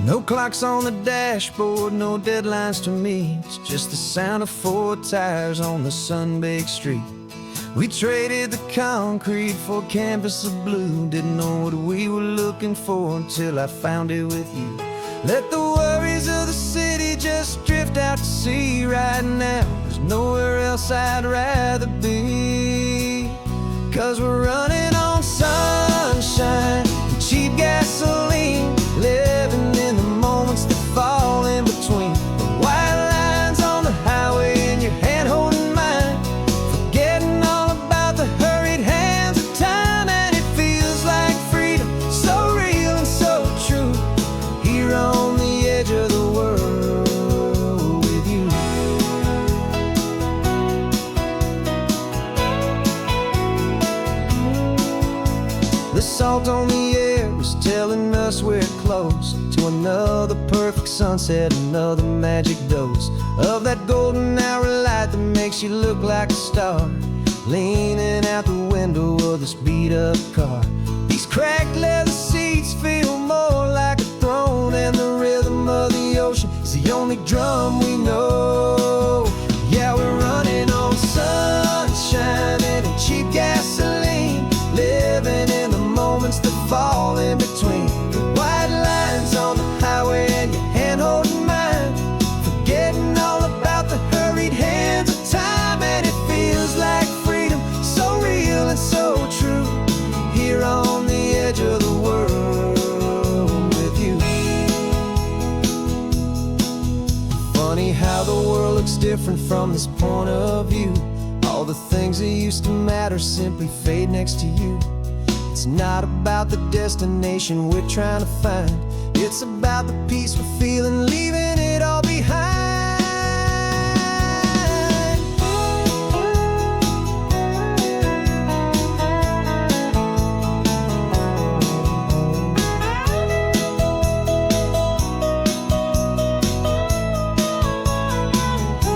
No clocks on the dashboard, no deadlines to meet. It's just the sound of 4 tires on the sun-baked street. We traded the concrete for a canvas of blue. Didn't know what we were looking for until I found it with you. Let the worries of the city just drift out to sea right now. There's nowhere else I'd rather be. 'Cause we're running on sunshine and cheap gasoline, living in the moments that fall in between. The white lines on the highway and your hand holding mine, forgetting all about the hurried hands of time. And it feels like freedom, so real and so true, here on the edge of the world with you. The salt on the air is telling us we're close to another perfect sunset, another magic dose of that golden hour light that makes you look like a star, leaning out the window of this beat-up car. These cracked leather seats feel more like a throne, and the rhythm of the ocean is the only drum we know. Yeah, we're running on sunshine and cheap gasoline, living in the moments that fall in between. The white lines on the highway and your hand holding mine, forgetting all about the hurried hands of time. And it feels like freedom, so real and so true, here on the edge of the world with you. Funny how the world looks different from this point of view. All the things that used to matter simply fade next to you. It's not about the destination we're trying to find, it's about the peace we're feeling, leaving it all behind.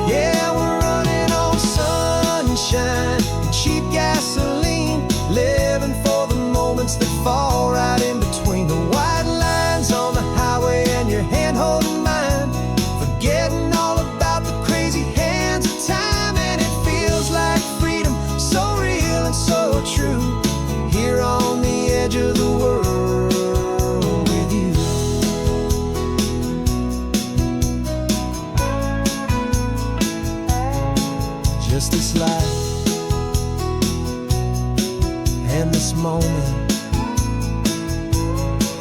Yeah, we're running on sunshine and cheap gasoline, living for the moments that fall right in between. The white lines on the highway and your hand holding mine, forgetting all about the crazy hands of time. And it feels like freedom, so real and so true, here on the edge of the world with you. Just this life and this moment,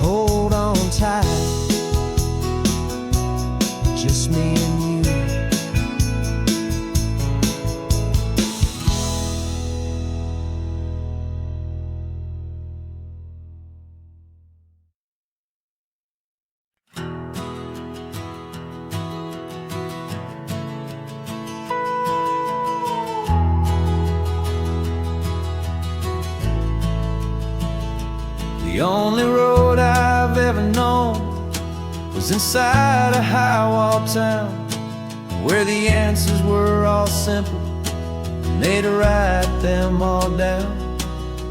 hold on tight, just me and you. The only road I've ever known was inside a high-wall town, where the answers were all simple and they'd write them all down.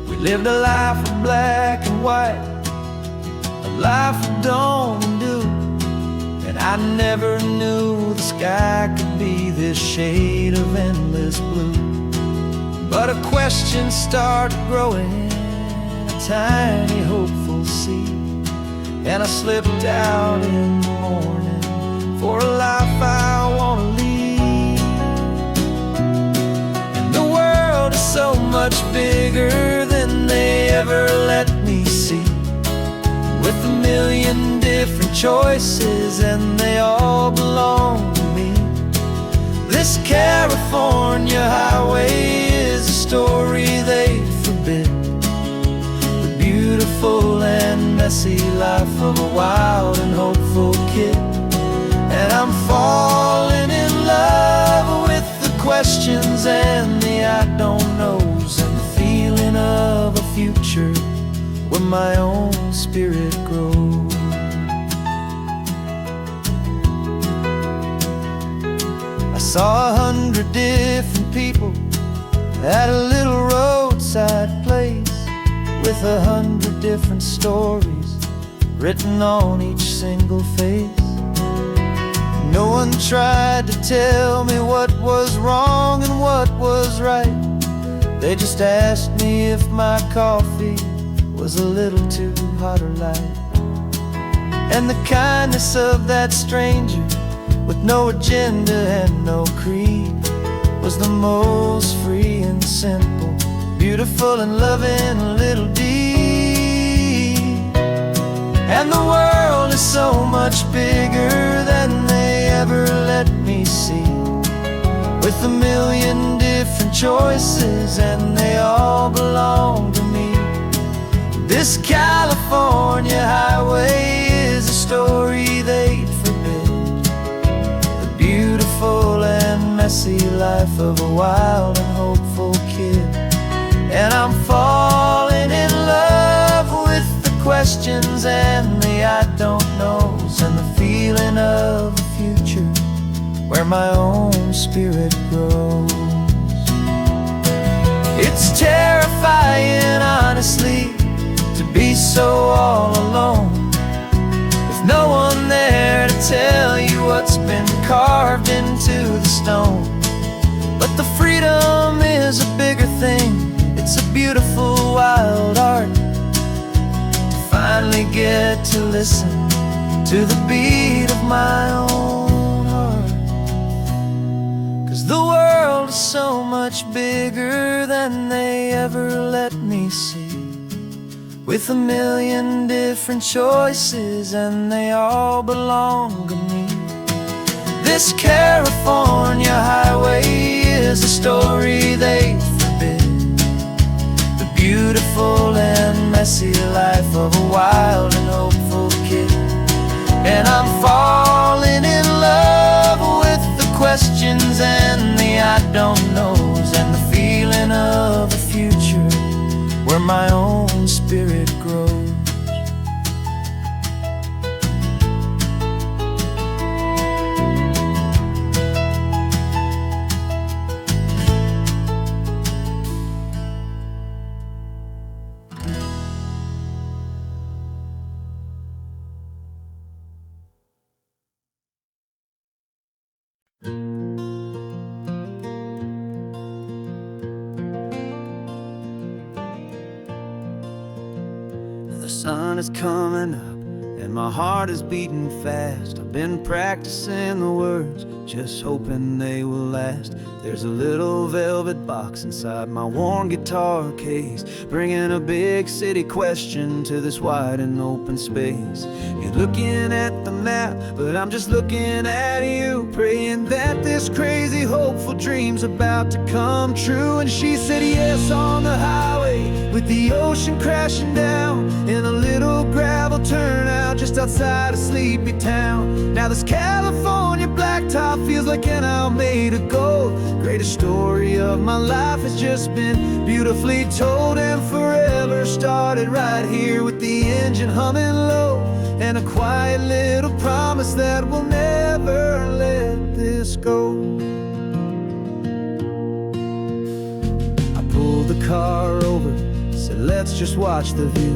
We lived a life of black and white, a life of dawn and dew, and I never knew the sky could be this shade of endless blue. But a question started growing, tiny hopeful seed, and I slipped out in the morning for a life I want to lead. And the world is so much bigger than they ever let me see, with a million different choices and they all belong to me. This California highway is a story they forbid, beautiful and messy life of a wild and hopeful kid. And I'm falling in love with the questions and the I don't knows, and the feeling of a future where my own spirit grows. I saw 100 different people at a little roadside place, with 100 different stories written on each single face. No one tried to tell me what was wrong and what was right. They just asked me if my coffee was a little too hot or light. And the kindness of that stranger, with no agenda and no creed, was the most free and simple, beautiful and loving little deed. And the world is so much bigger than they ever let me see, with a million different choices and they all belong to me. This California highway is a story they'd forbid, the beautiful and messy life of a wild and hopeful kid. And I'm falling in love with the questions and the I don't knows, and the feeling of a future where my own spirit grows. It's terrifying, honestly, to be so all alone, with no one there to tell you what's been carved into the stone. But the freedom is a bigger thing. It's a beautiful wild art to finally get to listen to the beat of my own heart. 'Cause the world is so much bigger than they ever let me see, with a million different choices and they all belong to me. This California highway is a story they forbid, the beautiful and messy life of a wild and hopeful kid. And I'm falling in love with the questions and the I don't knows, and the feeling of a future where my own spirit grows. The sun is coming up and my heart is beating fast. I've been practicing the words, just hoping they will last. There's a little velvet box inside my worn guitar case, bringing a big city question to this wide and open space. You're looking at the map, but I'm just looking at you, praying that this crazy hopeful dream's about to come true. And she said yes on the highway, with the ocean crashing down in a little gravel turnout just outside of sleepy town. Now this California blacktop feels like an owl made of gold. Greatest story of my life has just been beautifully told, and forever started right here with the engine humming low, and a quiet little promise that we'll never let this go. I pulled the car over, said let's just watch the view.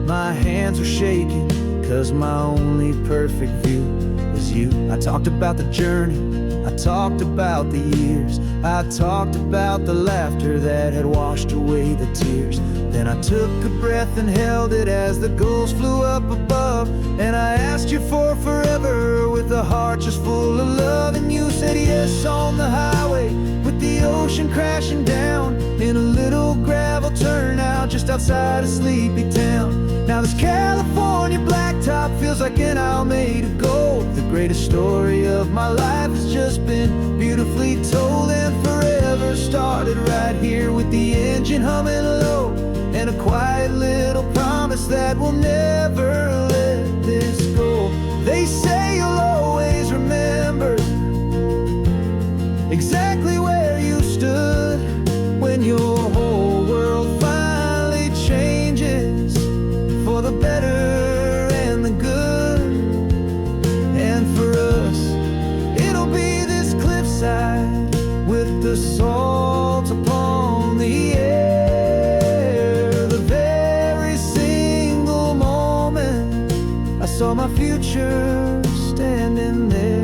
My hands were shaking, 'cause my only perfect view was you. I talked about the journey, I talked about the years, I talked about the laughter that had washed away the tears. Then I took a breath and held it as the gulls flew up above, and I asked you for forever with a heart just full of love. And you said yes on the highway, with the ocean crashing down in a little gravel turnout just outside of sleepy town. Now this California blacktop feels like an owl made of gold. The greatest story of my life has just been beautifully told, and forever started right here with the engine humming low, and a quiet little promise that we'll never let this go. They say you'll always remember exactly where you stood when your whole world finally changes for the better and the good. And for us, it'll be this cliffside with the salt upon the air, the very single moment my future standing there.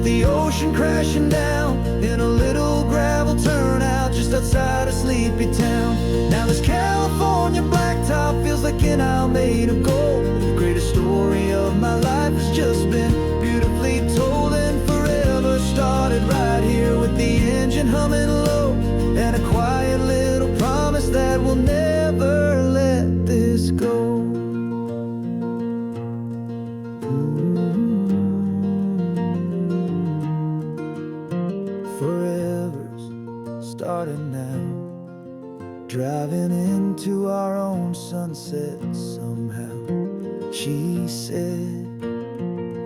The ocean crashing down in a little gravel turnout just outside a sleepy town. Now this California blacktop feels like an isle made of gold. The greatest story of my life has just been beautifully told, and forever started right here with the engine humming low, and a quiet little promise that we'll never let this go. Forever's started now, driving into our own sunset somehow. She said,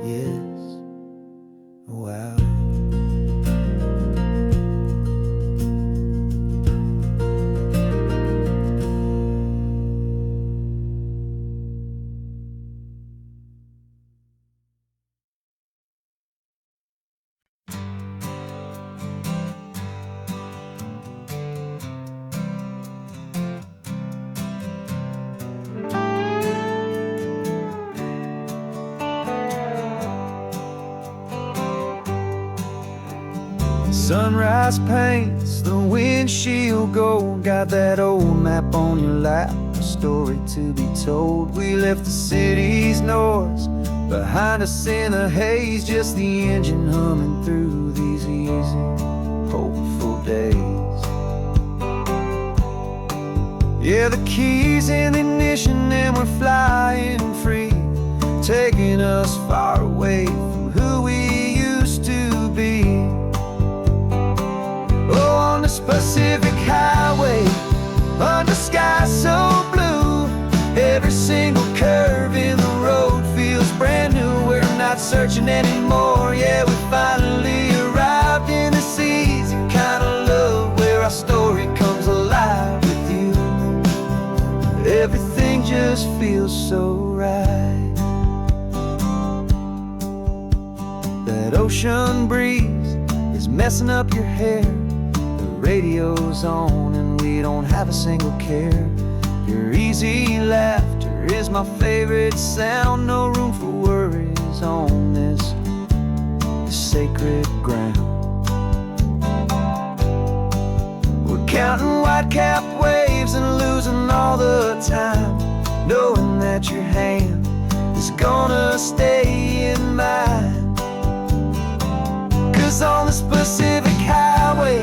yes, wow. Sunrise paints the windshield gold. Got that old map on your lap, a story to be told. We left the city's noise behind us in the haze, just the engine humming through these easy, hopeful days. Yeah, the keys in the ignition and we're flying free, taking us far away from who we used to be. Oh, on this Pacific highway, under sky so blue, every single curve in the road feels brand new. We're not searching anymore, yeah, we finally arrived in this easy kind of love, where our story comes alive with you. Everything just feels so right. That ocean breeze is messing up your hair, radio's on and we don't have a single care. Your easy laughter is my favorite sound. No room for worries on this sacred ground. We're counting white-capped waves and losing all the time, knowing that your hand is gonna stay in mine. 'Cause on this Pacific highway,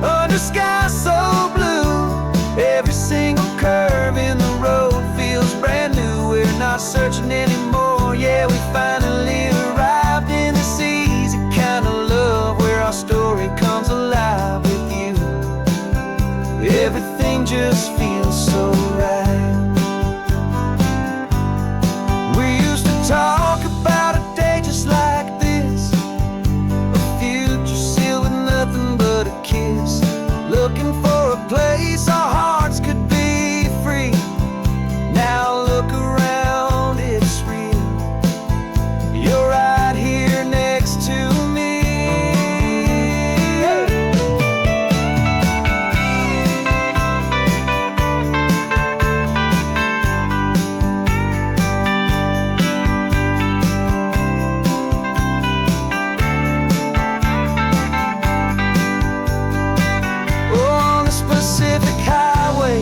under sky so blue, every single curve in the road feels brand new. We're not searching anymore, yeah, we finally arrived in this easy kind of love, where our story comes alive with you. Everything just feels so right. We used to talk about a day just like this, a future sealed with nothing but a kiss, looking for a place our hearts could be free. Now look around, it's real. You're right here next to me. Pacific highway,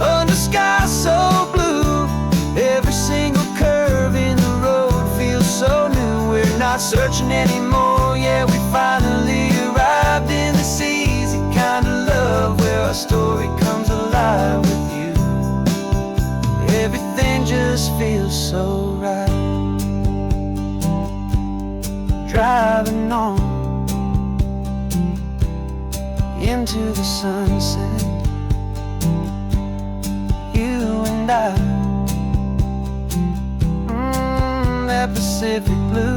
under sky so blue, every single curve in the road feels so new. We're not searching anymore, yeah, we finally arrived in this easy kind of love, where our story comes alive with you. Everything just feels so right. Driving on into the sunset, you and I, that Pacific blue.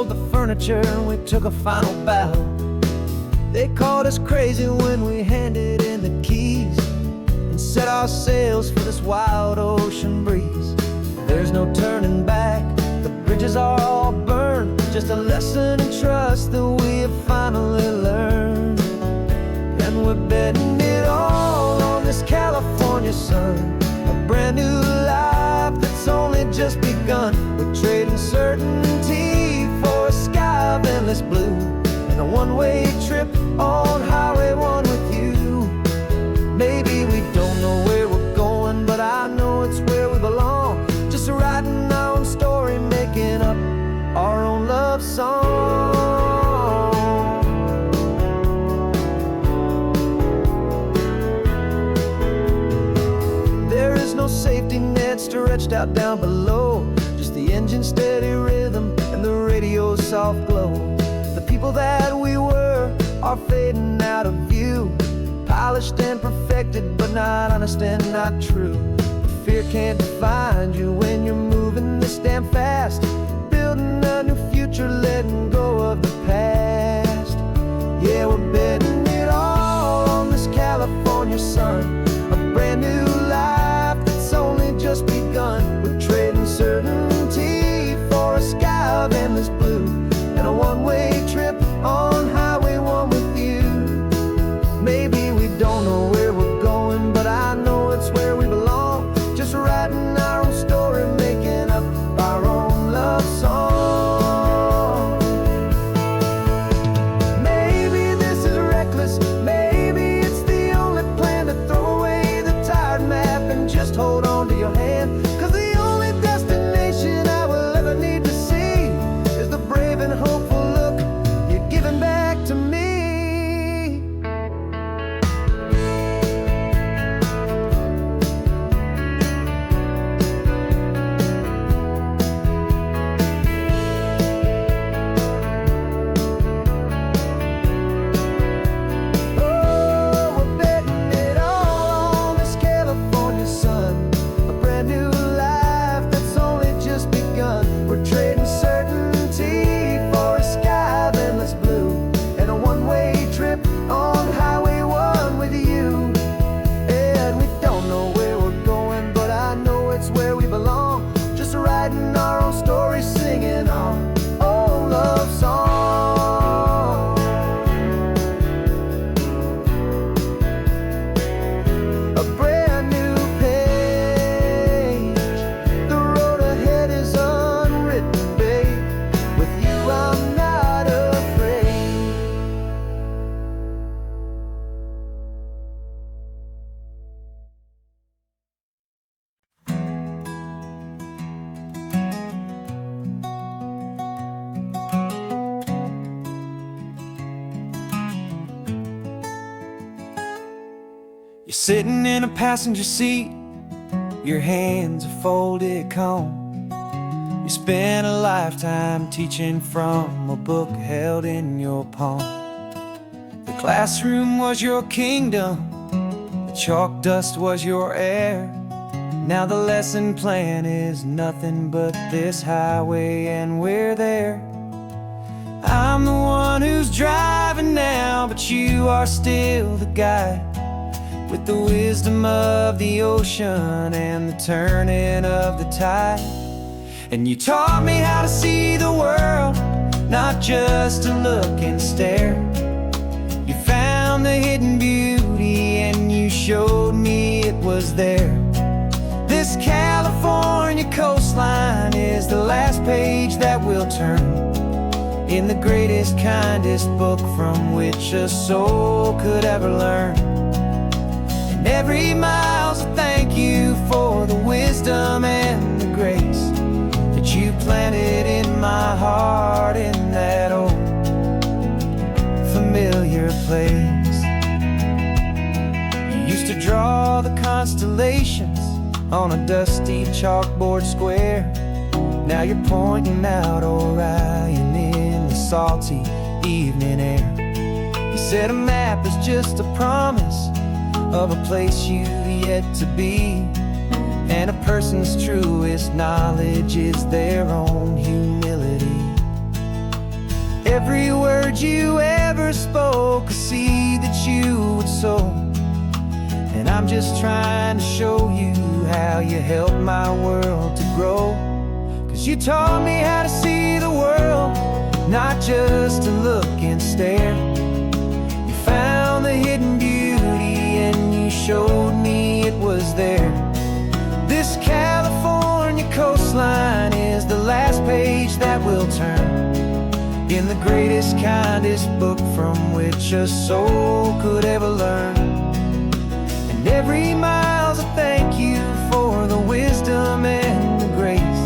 sold the furniture and we took a final bow. They called us crazy when we handed in the keys and set our sails for this wild ocean breeze. There's no turning back, the bridges are all burned, just a lesson in trust that we have finally learned. And we're betting it all on this California sun, a brand new life that's only just begun. We're trading certainty for a sky of endless blue and a one-way trip on Highway 1 with you. Maybe we don't know where we're going, but I know it's where we belong. Just writing our own story, making up our own love song. There is no safety net stretched out down below, just the engine's steady rhythm and the radio's soft glow. The people that we were are fading out of view, polished and perfected, but not honest and not true. Fear can't find you when you're moving this damn fast, building a new future, letting go of the past. Yeah, we're betting it all on this California sun, a brand new life that's only just begun. We're trading certainty for a sky of endless blue and a one-way trip on Highway 1 with you. Maybe we don't know where we're going, but I know it's where we belong. Just writing our own story, making up our own love song. Maybe this is reckless, maybe it's the only plan to throw away the tired map and just hold on to your hand. 'Cause the only destination I will ever need to see is the brave and hopeful look you're giving back to me. Writing our own story, singing our own love song. A brand new page, the road ahead is unwritten, babe. With you I'm not afraid. You're sitting in a passenger seat, your hands are folded calm. You spent a lifetime teaching from a book held in your palm. The classroom was your kingdom, the chalk dust was your air. Now the lesson plan is nothing but this highway and we're there. I'm the one who's driving now, but you are still the guide, with the wisdom of the ocean and the turning of the tide. And you taught me how to see the world, not just to look and stare. You found the hidden beauty and you showed me it was there. This California coastline is the last page that we'll turn in the greatest, kindest book from which a soul could ever learn. Every mile's a thank you for the wisdom and the grace that you planted in my heart in that old familiar place. You used to draw the constellations on a dusty chalkboard square. Now you're pointing out Orion in the salty evening air. You said a map is just a promise of a place you've yet to be, and a person's truest knowledge is their own humility. every word you ever spoke, a seed that you would sow. And I'm just trying to show you how you helped my world to grow. 'Cause you taught me how to see the world, not just to look and stare. You found the hidden beauty and you showed me it was there. This California coastline is the last page that we'll turn in the greatest, kindest book from which a soul could ever learn. And every mile's a thank you for the wisdom and the grace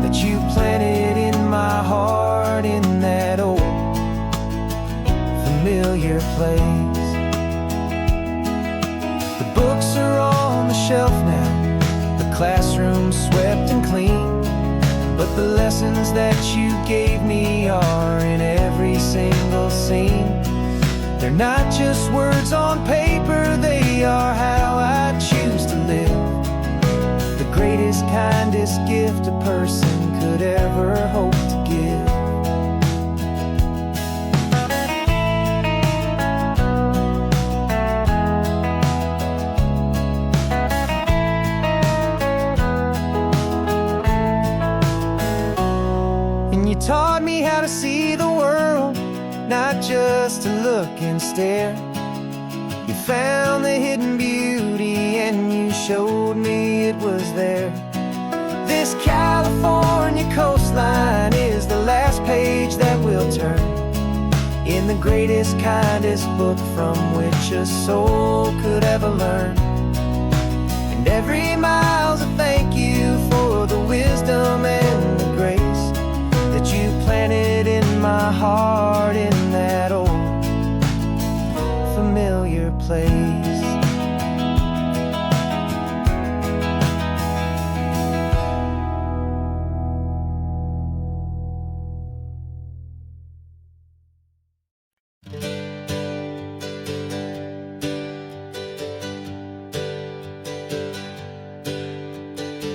that you planted in my heart in that old familiar place. The books are on the shelf now, the classroom swept and clean, but the lessons that you gave me are in every single scene. They're not just words on paper, they are how I choose to live. The greatest, kindest gift a person could ever hope to give. You taught me how to see the world, not just to look and stare. You found the hidden beauty and you showed me it was there. This California coastline is the last page that we'll turn in the greatest, kindest book from which a soul could ever learn. And every mile's a thank you for the wisdom and the grace that you planted in my heart in that old familiar place.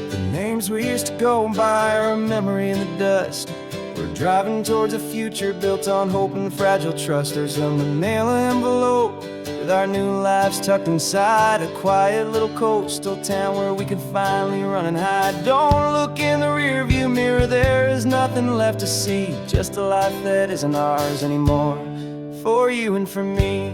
The names we used to go by are a memory in the dust. We're driving towards a future built on hope and fragile trust. There's a manila envelope with our new lives tucked inside, a quiet little coastal town where we could finally run and hide. Don't look in the rearview mirror, there is nothing left to see, just a life that isn't ours anymore, for you and for me.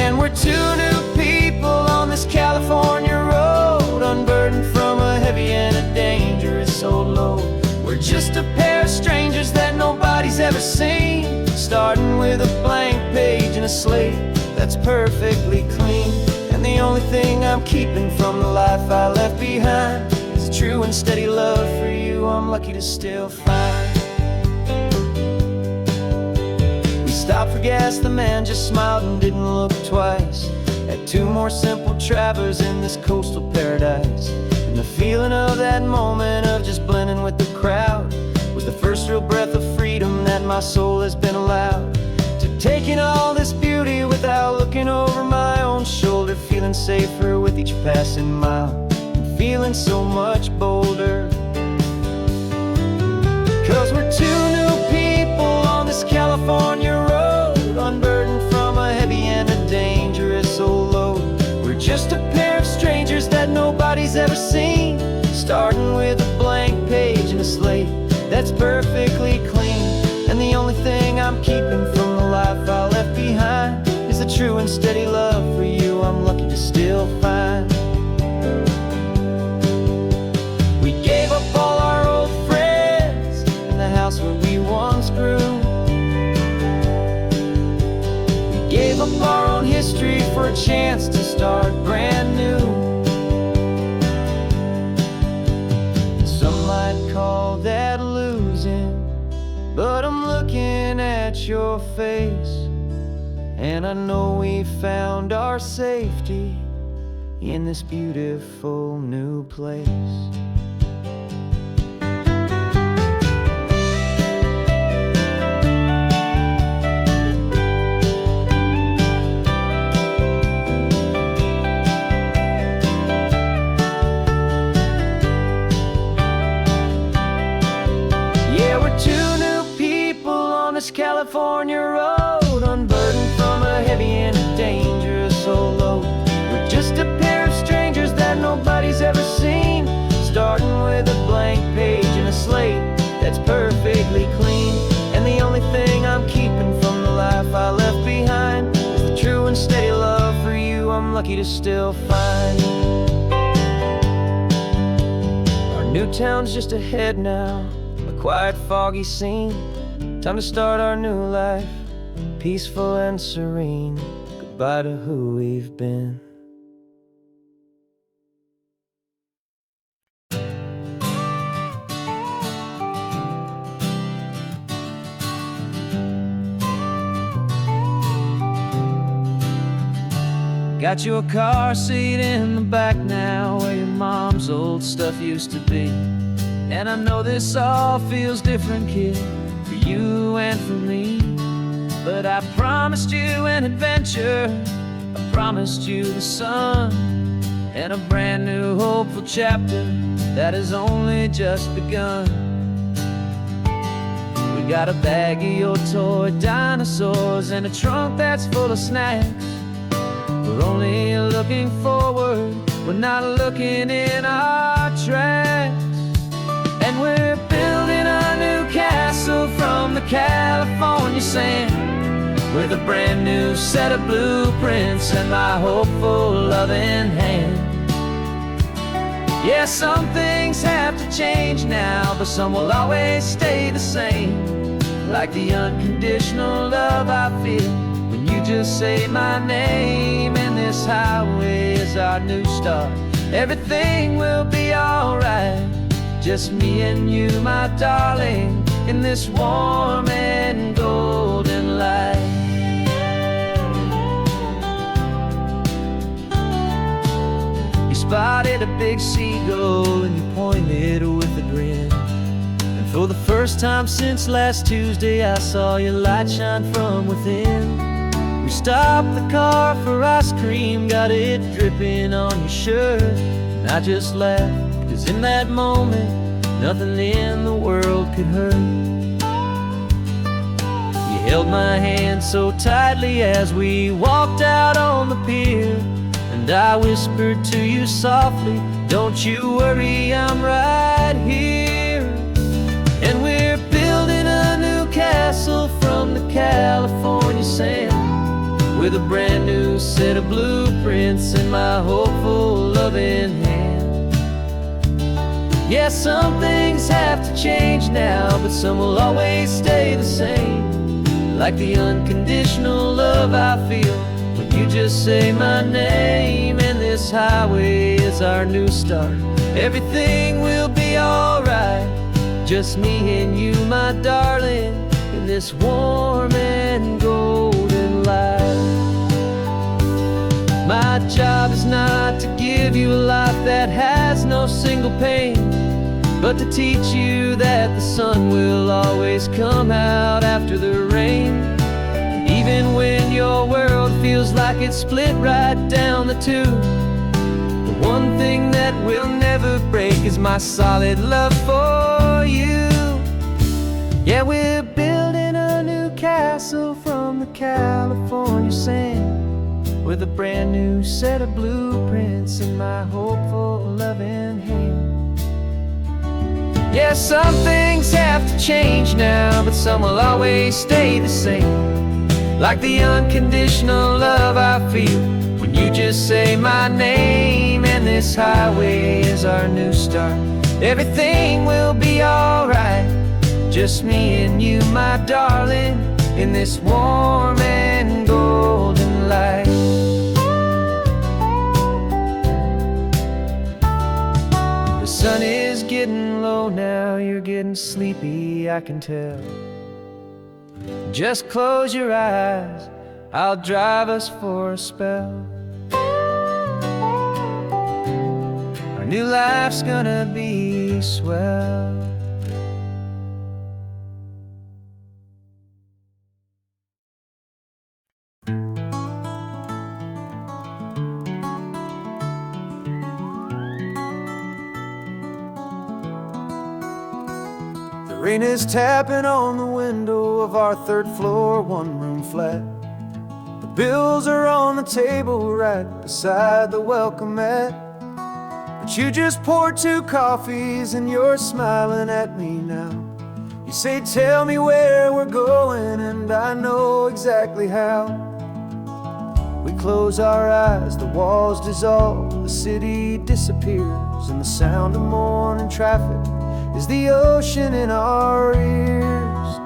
And we're two new people on this California road, unburdened from a heavy and a dangerous old load. We're just a pair of strangers that nobody's ever seen, starting with a blank page and a slate that's perfectly clean. And the only thing I'm keeping from the life I left behind is a true and steady love for you I'm lucky to still find. We stopped for gas, the man just smiled and didn't look twice. Had two more simple travelers in this coastal paradise. And the feeling of that moment of just blending with the crowd was the first real breath of freedom that my soul has been allowed to take in all this beauty without looking over my own shoulder, feeling safer with each passing mile and feeling so much bolder. 'Cause we're two new people on this California road, unburdened from a heavy and a dangerous old load. We're just a pair of strangers that nobody's ever seen, starting with a blank page and a slate that's perfectly clean. And the only thing I'm keeping from the life I left behind is a true and steady love for you I'm lucky to still find. We gave up all our old friends and the house where we once grew. We gave up our own history for a chance to start brand new. Some might call that losing, but I'm looking at your face, and I know we found our safety in this beautiful new place. Yeah, we're to still find. Our new town's just ahead now, a quiet, foggy scene. Time to start our new life, peaceful and serene. Goodbye to who we've been. Got you a car seat in the back now, where your mom's old stuff used to be. And I know this all feels different, kid, for you and for me. But I promised you an adventure, I promised you the sun, and a brand new hopeful chapter that has only just begun. We got a bag of your toy dinosaurs and a trunk that's full of snacks. We're only looking forward, we're not looking in our tracks. And we're building a new castle from the California sand, with a brand new set of blueprints and my hopeful loving hand. Yeah, some things have to change now, but some will always stay the same. Like the unconditional love I feel when you just say my name. And this highway is our new start, everything will be alright. Just me and you, my darling, in this warm and golden light. You spotted a big seagull and you pointed with a grin. And for the first time since last Tuesday, I saw your light shine from within. We stopped the car for ice cream, got it dripping on your shirt. And I just laughed, 'cause in that moment, nothing in the world could hurt. You held my hand so tightly as we walked out on the pier, and I whispered to you softly, don't you worry, I'm right here. And we're building a new castle from the California sand, with a brand new set of blueprints in my hopeful loving hand. Yeah, some things have to change now, but some will always stay the same. Like the unconditional love I feel when you just say my name. And this highway is our new start, everything will be alright. Just me and you, my darling, in this warm and golden light. My job is not to give you a life that has no single pain, but to teach you that the sun will always come out after the rain. And even when your world feels like it's split right down the two, the one thing that will never break is my solid love for you. Yeah, we're building a new castle from the California sand, with a brand new set of blueprints in my hopeful loving hand. Yeah, some things have to change now, but some will always stay the same. Like the unconditional love I feel when you just say my name. And this highway is our new start, everything will be alright. Just me and you, my darling, in this warm and golden light. The sun is getting low now, you're getting sleepy, I can tell. Just close your eyes, I'll drive us for a spell. Our new life's gonna be swell. Rain is tapping on the window of our third floor, one-room flat. The bills are on the table right beside the welcome mat. But you just poured 2 coffees and you're smiling at me now. You say, tell me where we're going, and I know exactly how. We close our eyes, the walls dissolve, the city disappears, and the sound of morning traffic is the ocean in our ears.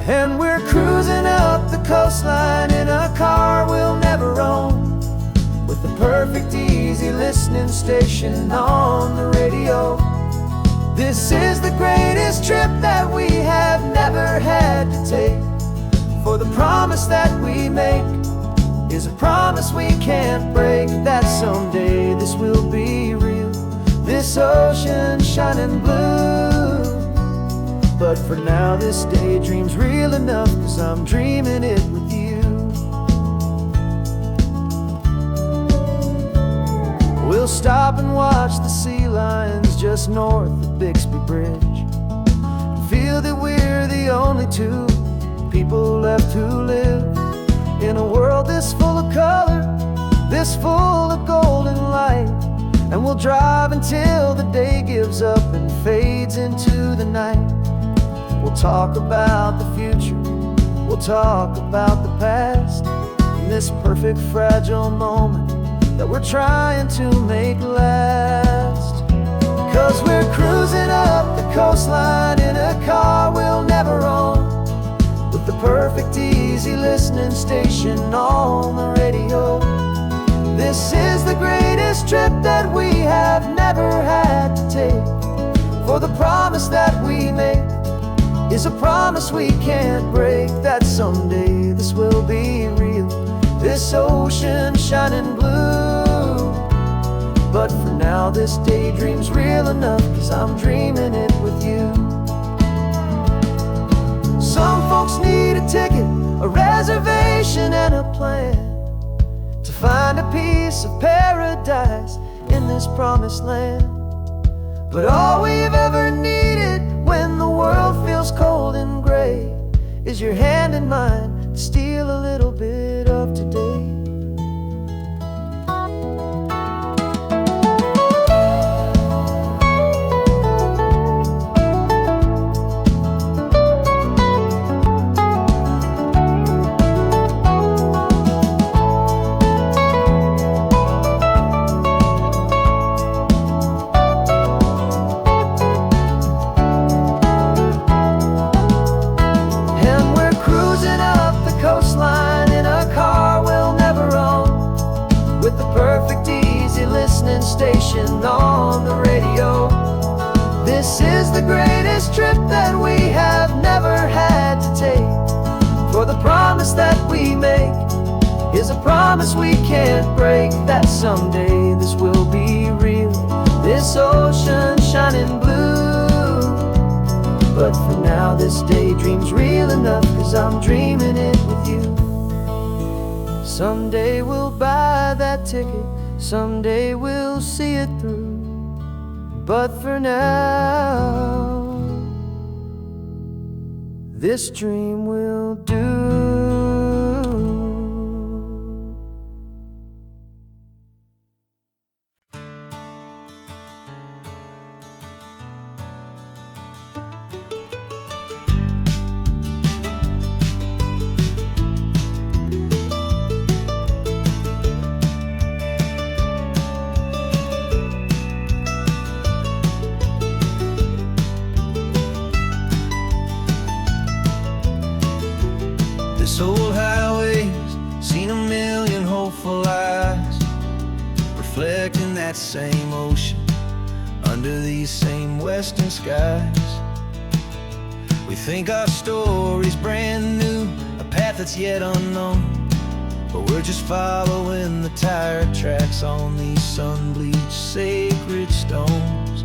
And we're cruising up the coastline in a car we'll never own, with the perfect easy listening station on the radio. This is the greatest trip that we have never had to take, for the promise that we make is a promise we can't break, that someday this will be real, this ocean shining blue. But for now this daydream's real enough, 'cause I'm dreaming it with you. We'll stop and watch the sea lions just north of Bixby Bridge, and feel that we're the only two people left who live in a world this full of color, this full of golden light. And we'll drive until the day gives up and fades into the night. We'll talk about the future, we'll talk about the past, in this perfect fragile moment that we're trying to make last. 'Cause we're cruising up the coastline in a car we'll never own, with the perfect easy listening station on the radio. This is the greatest trip that we have never had to take, for the promise that we make is a promise we can't break, that someday this will be real, this ocean shining blue. But for now this daydream's real enough, 'cause I'm dreaming it with you. Some folks need a ticket, a reservation and a plan, to find a piece of paradise in this promised land. But all we've ever needed when the world feels cold and gray is your hand in mine to steal a little bit of today. Station on the radio. This is the greatest trip that we have never had to take, for the promise that we make is a promise we can't break, that someday this will be real, this ocean shining blue. But for now this daydream's real enough, 'cause I'm dreaming it with you. Someday we'll buy that ticket, someday we'll see it through, but for now this dream will do. This old highway's seen a million hopeful eyes, reflecting that same ocean under these same western skies. We think our story's brand new, a path that's yet unknown, but we're just following the tire tracks on these sun-bleached sacred stones.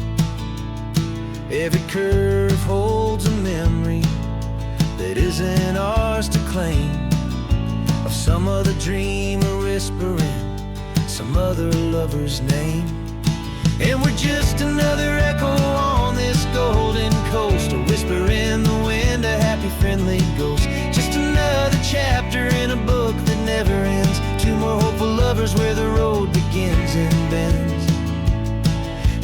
Every curve holds a memory that isn't ours to claim, of some other dreamer whispering some other lover's name. And we're just another echo on this golden coast, a whisper in the wind, a happy friendly ghost. Just another chapter in a book that never ends, two more hopeful lovers where the road begins and bends.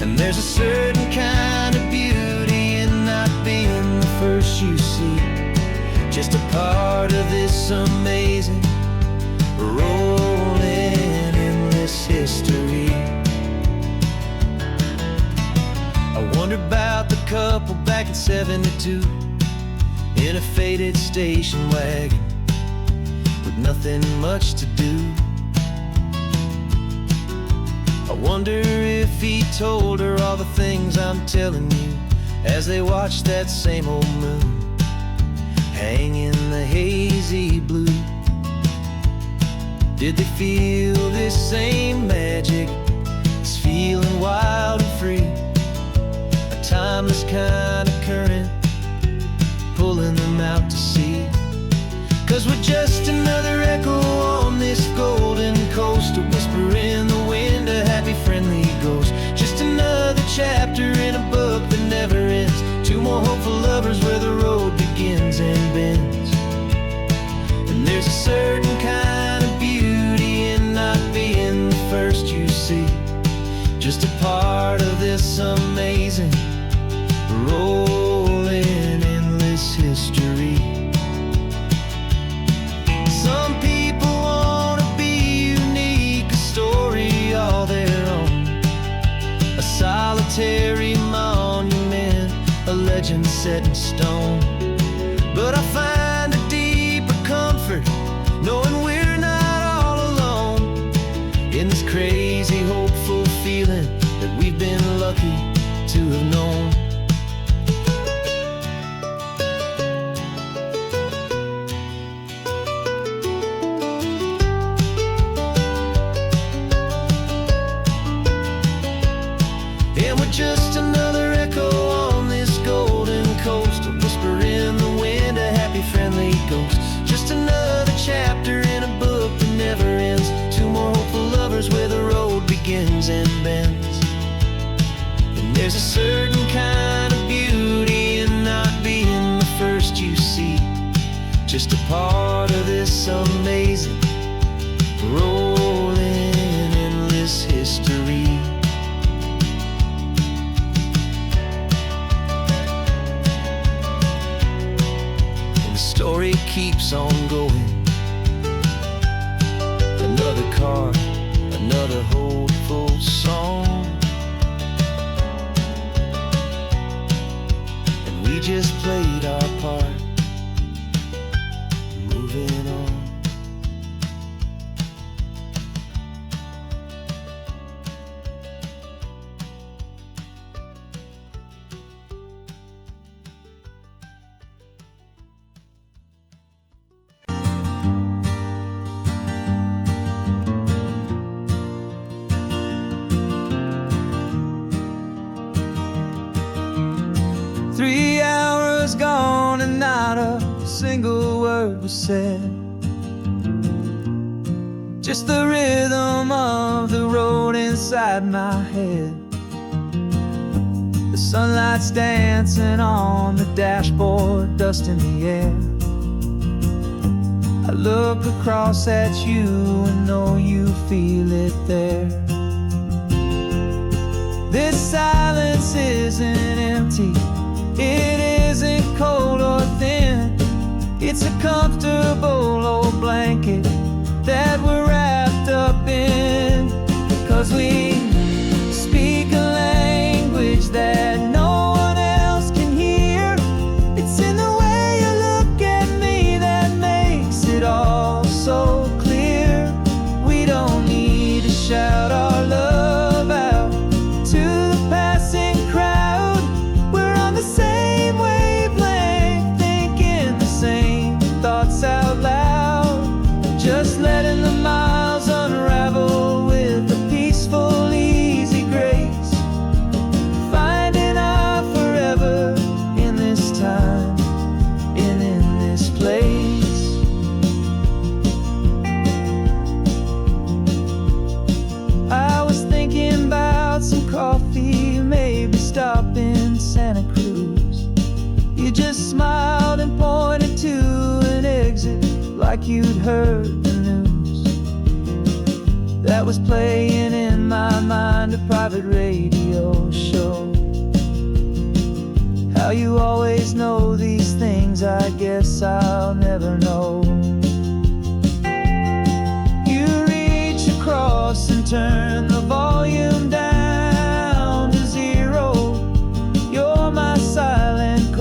And there's a certain kind of beauty in not being the first you see, just a part of this amazing romance. 72 in a faded station wagon with nothing much to do. I wonder if he told her all the things I'm telling you as they watched that same old moon hang in the hazy blue. Did they feel this same magic, this feeling wild and free, a timeless kind of current pulling them out to sea? 'Cause we're just another echo on this golden coast, a whisper in the wind, a happy friendly ghost. Just another chapter in a book that never ends, two more hopeful lovers where the road begins and bends. And there's a certain kind of beauty in not being the first you see, just a part of this amazing rolling endless history. Some people want to be unique, a story all their own, a solitary monument, a legend set in stone. But I find a deeper comfort knowing we're not all alone in this crazy, hopeful feeling that we've been lucky to have known. And we're just another echo on this golden coast, a whisper in the wind, a happy friendly ghost. Just another chapter in a book that never ends, two more hopeful lovers where the road begins and bends. And there's a certain kind of beauty in not being the first you see, just a part of this amazing rolling endless history. Story keeps on going. Another car, another hopeful song, and we just played our part, moving on. Three hours gone and not a single word was said, just the rhythm of the road inside my head. The sunlight's dancing on the dashboard, dust in the air. I look across at you and know you feel it there. This silence isn't empty, it isn't cold or thin. It's a comfortable old blanket that we're wrapped up in. 'Cause we speak a language that no one else can hear. It's in the way you look at me that makes it all so clear. We don't need to shout our love out to the passing crowd. We're on the same wavelength, thinking the same thoughts out loud, just letting the miles unravel with a peaceful, easy grace, finding our forever in this time and in this place. I was thinking about some coffee, maybe stop in Santa Cruz. You just smiled and pointed to an exit like you'd heard the news. That was playing in my mind, a private radio show. How you always know these things, I guess I'll never know. You reach across and turn the volume down to zero. You're my silent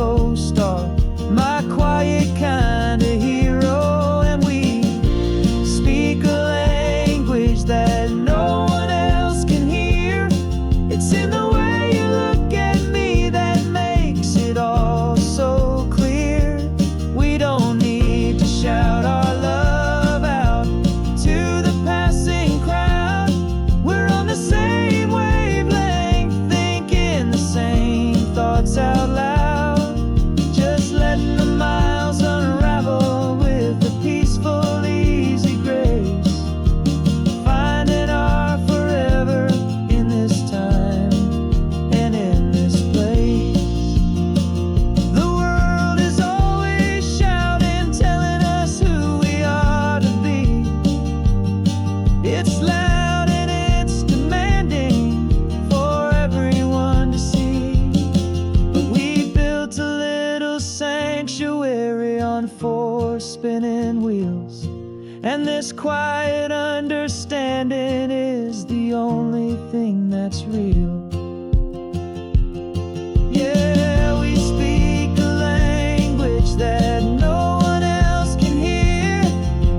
feels. And this quiet understanding is the only thing that's real. Yeah, we speak a language that no one else can hear.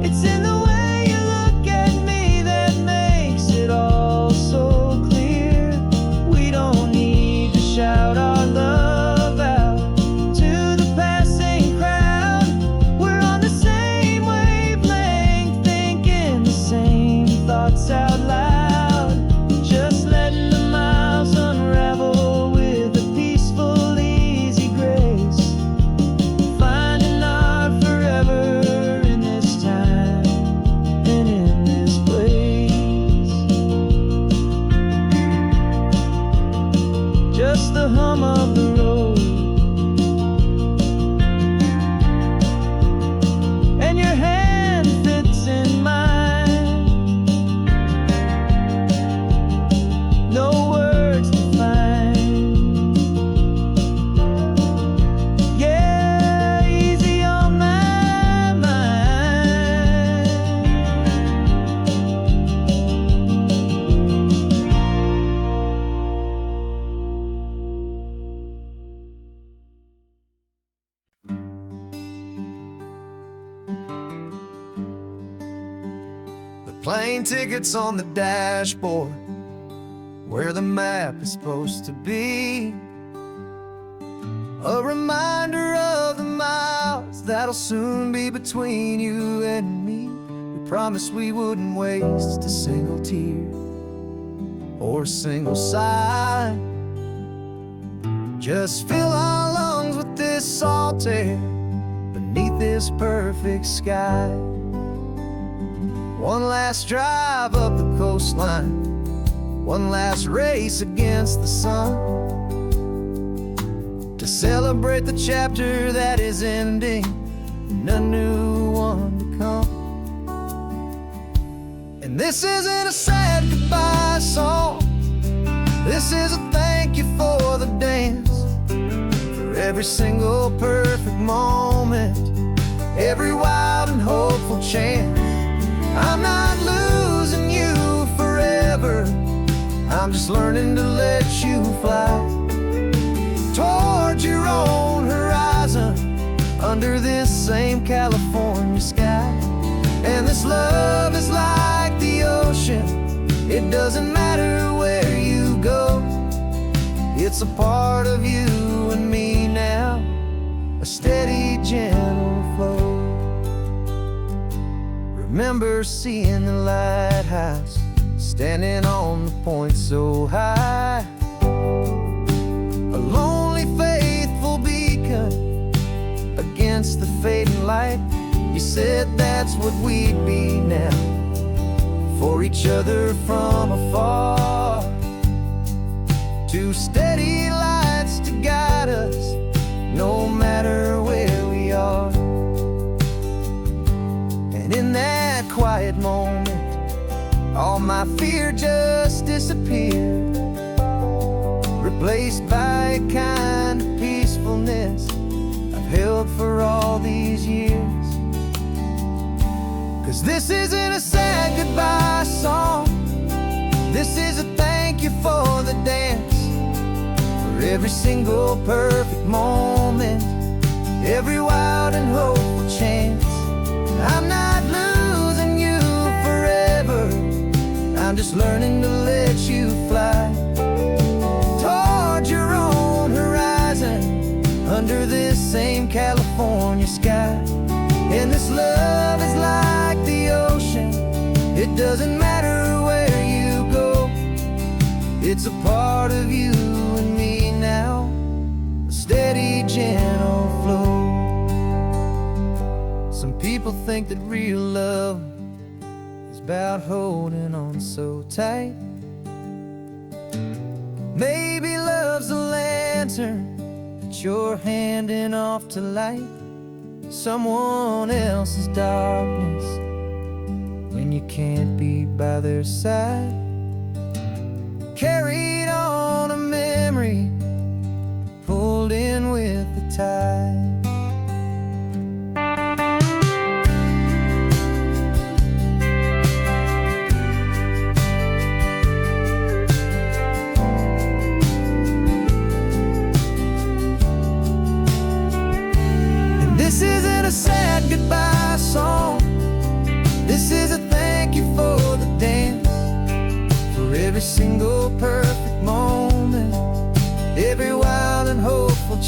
It's in the way you look at me that makes it all so clear. We don't need to shout our love out to the passing crowd. We're on the same wavelength, thinking the same thoughts out loud. Just letting the miles unravel with a peaceful, easy grace. Finding our forever in this time and in this place. Just the hum of the road and your hand fits in mine. No words to find. Yeah, easy on my mind. The plane tickets on the dashboard, where the map is supposed to be. A reminder of the miles that'll soon be between you and me. We promised we wouldn't waste a single tear or a single sigh. Just fill our lungs with this salt air beneath this perfect sky. One last drive up the coastline, one last race against the sun, to celebrate the chapter that is ending and a new one to come. And this isn't a sad goodbye song, this is a thank you for the dance, for every single perfect moment, every wild and hopeful chance. I'm not losing you forever, I'm just learning to let you fly toward your own horizon, under this same California sky. And this love is like the ocean, it doesn't matter where you go. It's a part of you and me now, a steady, gentle flow. Remember seeing the lighthouse, standing on the point so high, a lonely, faithful beacon against the fading light. You said that's what we'd be now, for each other from afar. Two steady lights to guide us, no matter where we are. And in that quiet moment, all my fear just disappeared, replaced by a kind of peacefulness I've held for all these years. 'Cause this isn't a sad goodbye song, this is a thank you for the dance, for every single perfect moment, every wild and hopeful chance. I'm not losing you forever, I'm just learning to let you fly toward your own horizon, under this same California sky. And this love is like the ocean, it doesn't matter where you go. It's a part of you and me now, a steady, gentle flow. Some people think that real love is about holding on so tight. Maybe love's a lantern that you're handing off to light someone else's darkness when you can't be by their side. Carried on a memory, pulled in with the tide.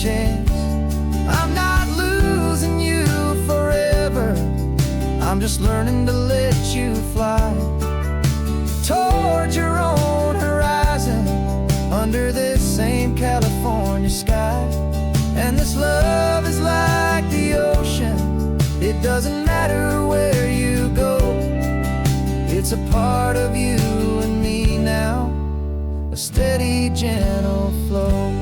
chance. I'm not losing you forever, I'm just learning to let you fly toward your own horizon, under this same California sky. And this love is like the ocean, it doesn't matter where you go, it's a part of you and me now, a steady, gentle flow.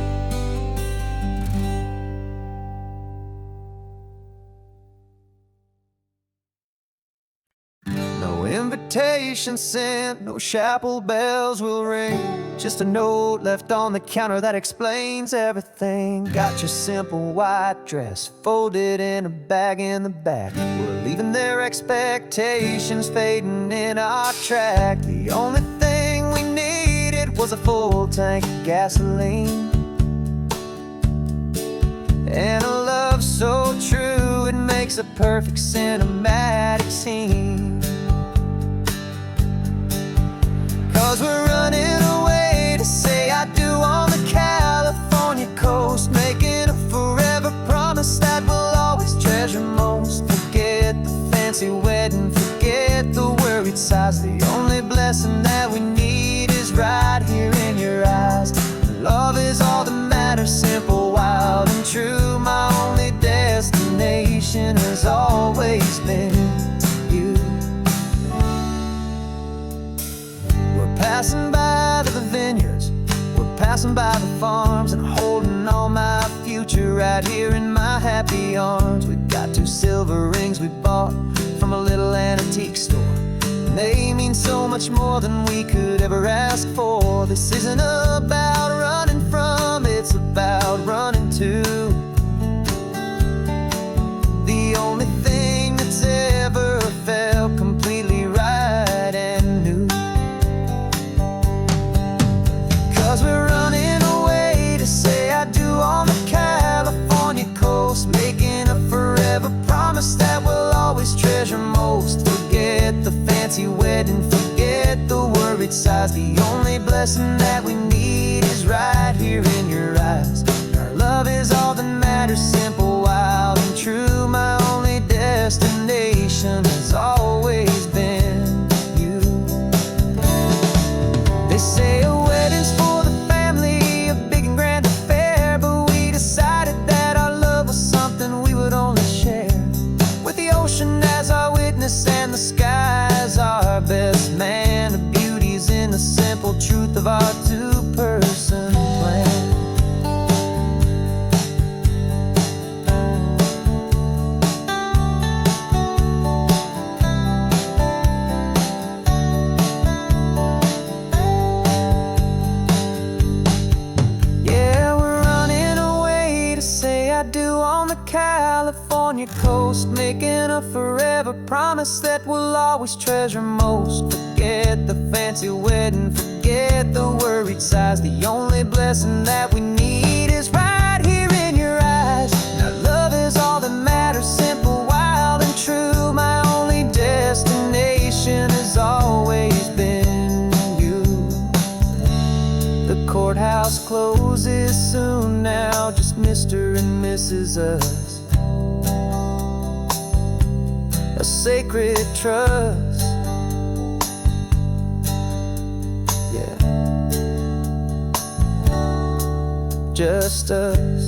No invitation sent, no chapel bells will ring, just a note left on the counter that explains everything. Got your simple white dress folded in a bag in the back. We're leaving their expectations fading in our track. The only thing we needed was a full tank of gasoline, and a love so true it makes a perfect cinematic scene. 'Cause we're running away to say I do on the California coast, making a forever promise that we'll always treasure most. Forget the fancy wedding, forget the worried sighs. The only blessing that we need is right here in your eyes. Love is all that matters, simple, wild, and true. My only destination has always been you. We're passing by the vineyards, we're passing by the farms, and holding all my future right here in my happy arms. We've got 2 silver rings we bought from a little antique store, and they mean so much more than we could ever ask for. This isn't about running from, it's about running to the only thing that's ever felt completely right and new. 'Cause we're running away to say I do on the California coast, making a forever promise that we'll always treasure most. Forget the fancy wedding, forget the worried sighs. The only blessing that we need is right here in your eyes. Our love is all that matters, simple, wild, and true. My only destination has always been you. They say a wedding's for the family, a big and grand affair, but we decided that our love was something we would only share with the ocean as our witness and the sky as our best man. The beauty's in the simple truth of our 2-person plan. Yeah, we're running away to say I do on the California coast, making a forever promise that we'll always treasure most. Forget the fancy wedding, forget the worried sighs. The only blessing that we need is right here in your eyes. Now love is all that matters, simple, wild, and true. My only destination has always been you. The courthouse closes soon now, just Mr. and Mrs. Us, a sacred trust. Yeah, just us.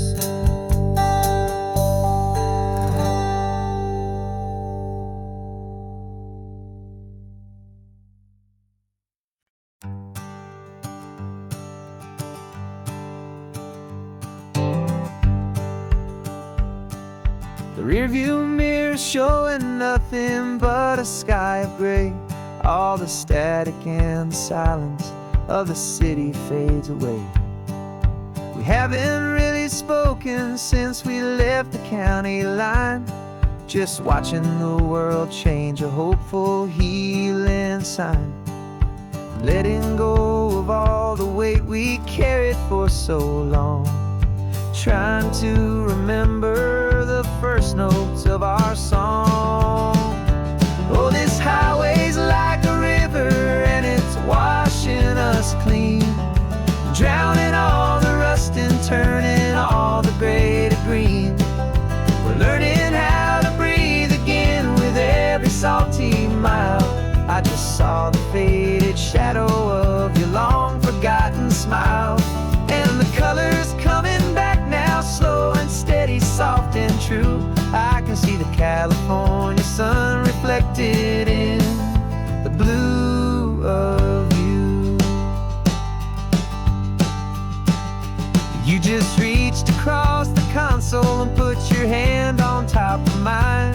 The rearview mirror's showing nothing but a sky of gray. All the static and the silence of the city fades away. We haven't really spoken since we left the county line, just watching the world change, a hopeful healing sign. Letting go of all the weight we carried for so long, trying to remember the first notes of our song. Oh, this highway's like a river and it's washing us clean, drowning all the rust and turning all the gray salty mile. I just saw the faded shadow of your long forgotten smile. And the colors coming back now, slow and steady, soft and true. I can see the California sun reflected in the blue of you. You just reached across the console and put your hand on top of mine.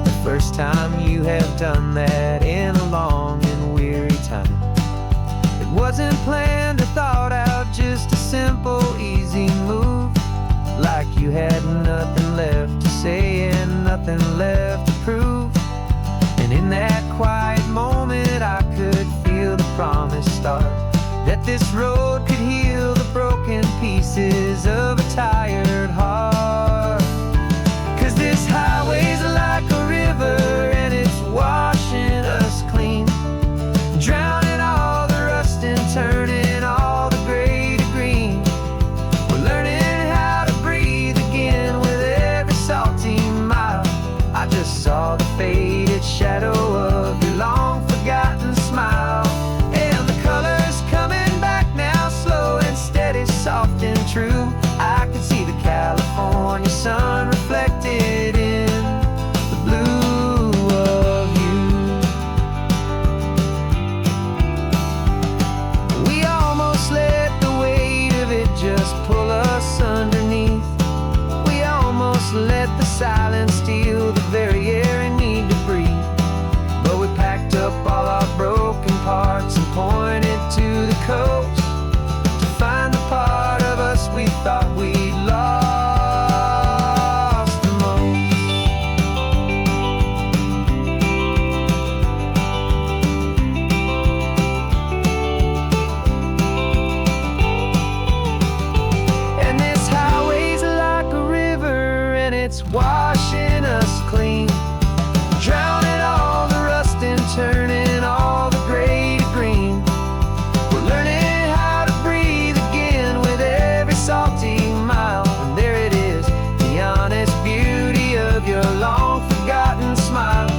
The first time you have done that in a long and weary time. It wasn't planned or thought out, just a simple, easy move. Like you had nothing left to say and nothing left to prove. And in that quiet moment I could feel the promise start, that this road could heal the broken pieces of a tired heart. 'Cause this highway's like a river and it's washing us clean, drowning all the rust and turning all the gray to green. We're learning how to breathe again with every salty mile. I just saw the faded shadow of your long forgotten smile. And the colors coming back now, slow and steady, soft and true. I could see the California sun reflected in the blue of you. We almost let the weight of it just pull us underneath. We almost let the silence steal the very air we need to breathe. But we packed up all our broken parts and pointed to the coast to find the part of us we thought we'd lost the most. And this highway's like a river and it's washing us clean, drowning all the rust and turning all the gray to green. We're learning how to breathe again with every salty mile. And there it is, the honest beauty of your long forgotten smile.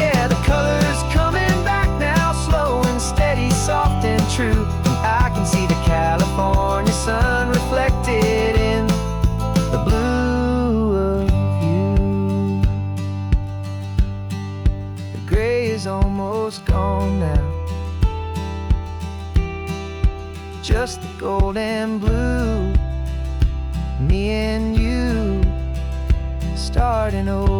Yeah, the colors coming back now, slow and steady, soft and true. I can see the California sun reflected in the blue of you. The gray is almost gone now, just the gold and blue. Me and you starting over.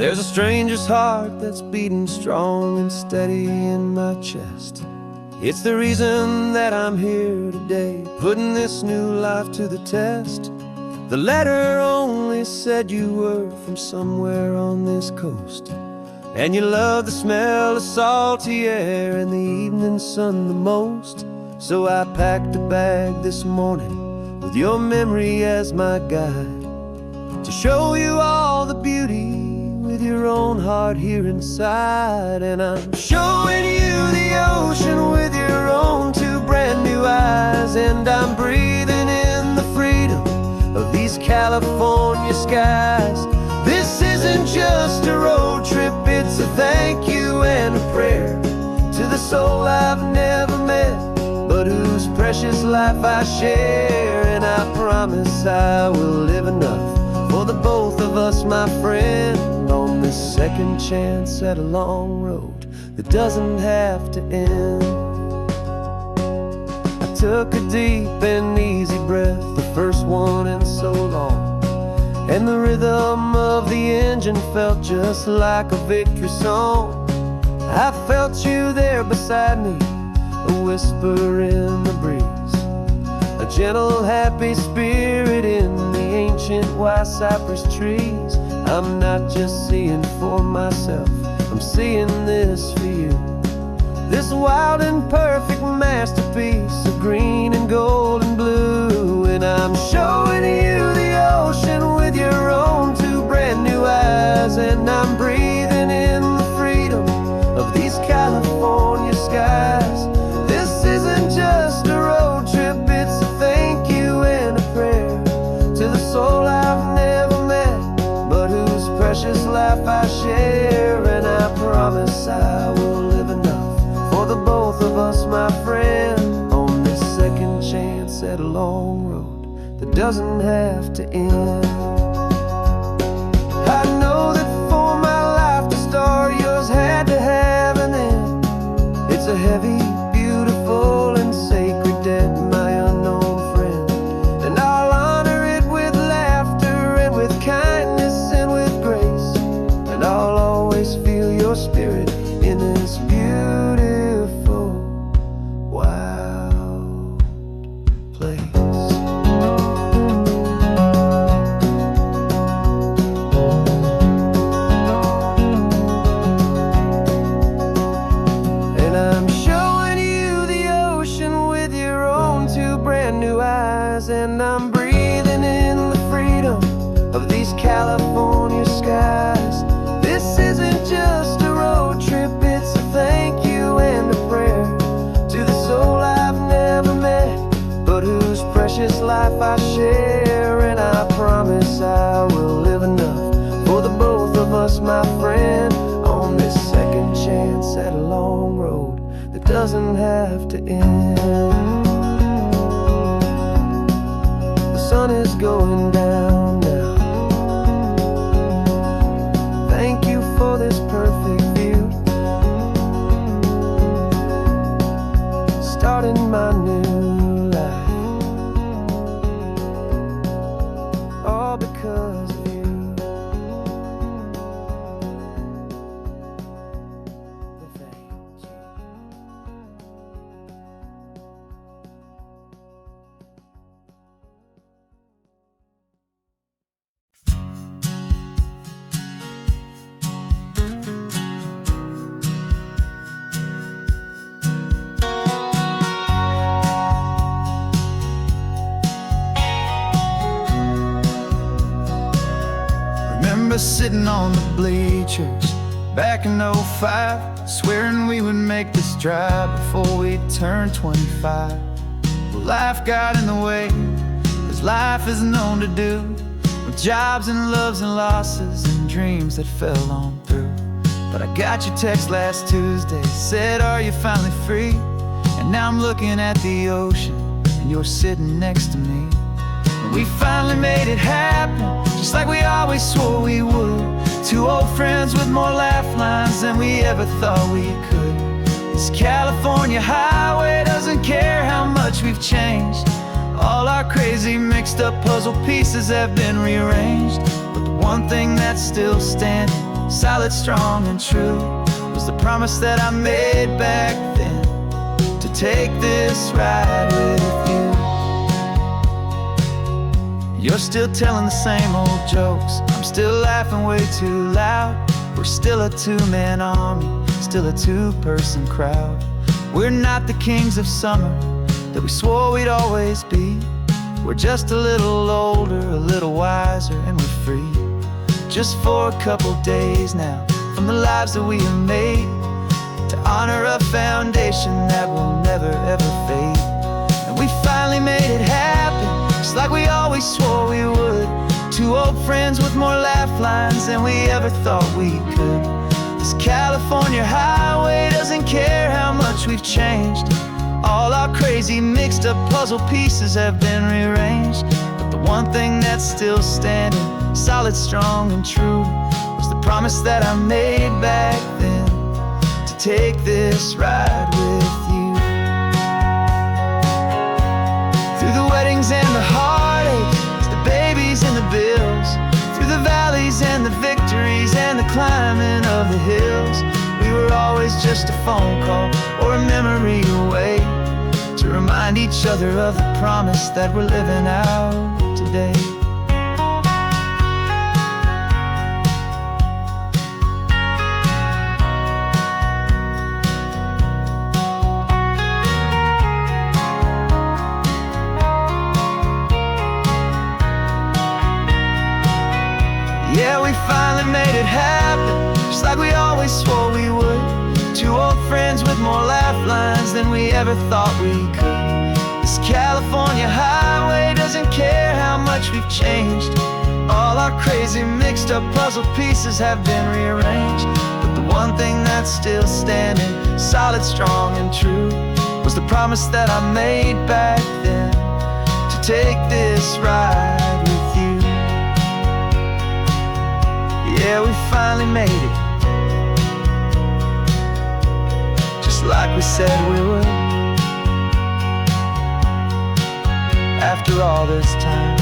There's a stranger's heart that's beating strong and steady in my chest. It's the reason that I'm here today, putting this new life to the test. The letter only said you were from somewhere on this coast, and you love the smell of salty air and the evening sun the most. So I packed a bag this morning with your memory as my guide, to show you all the beauty with your own heart here inside. And I'm showing you the ocean with your own two brand new eyes. And I'm breathing in the freedom of these California skies. This isn't just a road trip, it's a thank you and a prayer to the soul I've never met, but whose precious life I share. And I promise I will live enough for the both of us, my friend, on this second chance at a long road that doesn't have to end. I took a deep and easy breath, the first one in so long, and the rhythm of the engine felt just like a victory song. I felt you there beside me, a whisper in the breeze, a gentle happy spirit in the ancient white cypress trees. I'm not just seeing for myself, I'm seeing this for you. This wild and perfect masterpiece of green and gold and blue. And I'm showing you the ocean life I share, and I promise I will live enough for the both of us, my friend, on this second chance at a long road that doesn't have to end. I know that for my life to start, yours had to have an end. It's a heavy, beautiful, and sacred debt, my unknown friend, and I'll honor it with laughter and with kindness and with grace, and I'll always feel your spirit in this beautiful, wild place. And I'm breathing in the freedom of these California skies. This isn't just a road trip, it's a thank you and a prayer to the soul I've never met, but whose precious life I share. And I promise I will live enough for the both of us, my friend, on this second chance at a long road that doesn't have to end. The sun is going down now. Thank you for this perfect view, starting my new life, all because of you. Thank you. Remember sitting on the bleachers back in '05, swearing we would make this drive before we turned 25. Well, life got in the way, as life is known to do, with jobs and loves and losses and dreams that fell on through. But I got your text last Tuesday, said, are you finally free? And now I'm looking at the ocean, and you're sitting next to me. And we finally made it happen, just like we always swore we would. Two old friends with more laugh lines than we ever thought we could. This California highway doesn't care how much we've changed. All our crazy mixed up puzzle pieces have been rearranged, but the one thing that's still standing, solid, strong, and true, was the promise that I made back then, to take this ride with you. You're still telling the same old jokes, I'm still laughing way too loud. We're still a two-man army, still a two-person crowd. We're not the kings of summer that we swore we'd always be. We're just a little older, a little wiser, and we're free. Just for a couple days now, from the lives that we have made, to honor a foundation that will never ever fade. And we finally made it happen, just like we always swore we would. Two old friends with more laugh lines than we ever thought we could. This California highway doesn't care how much we've changed. All our crazy mixed up puzzle pieces have been rearranged, but the one thing that's still standing, solid, strong, and true, was the promise that I made back then, to take this ride with you. Through the weddings and the heartaches, the babies and the bills, through the valleys and the victories and the climbing of the hills, we were always just a phone call or a memory away, to remind each other of the promise that we're living out today. Yeah, we finally made it happen, just like we always swore we would. Two old friends with more laugh lines than we ever thought we could. This California highway doesn't care how much we've changed. All our crazy mixed up the puzzle pieces have been rearranged, but the one thing that's still standing, solid, strong, and true, was the promise that I made back then, to take this ride with you. Yeah, we finally made it, just like we said we would. After all this time,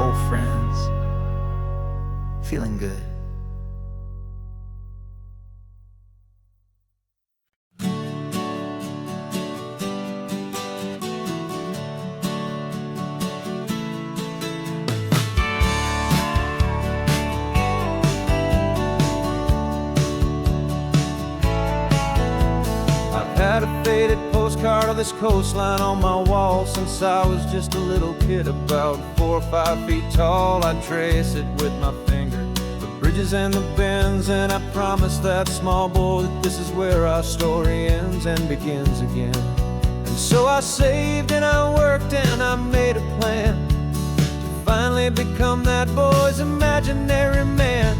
old friends, feeling good. Had a faded postcard of this coastline on my wall since I was just a little kid, about 4 or 5 feet tall. I'd trace it with my finger, the bridges and the bends, and I promised that small boy that this is where our story ends and begins again. And so I saved and I worked and I made a plan to finally become that boy's imaginary man.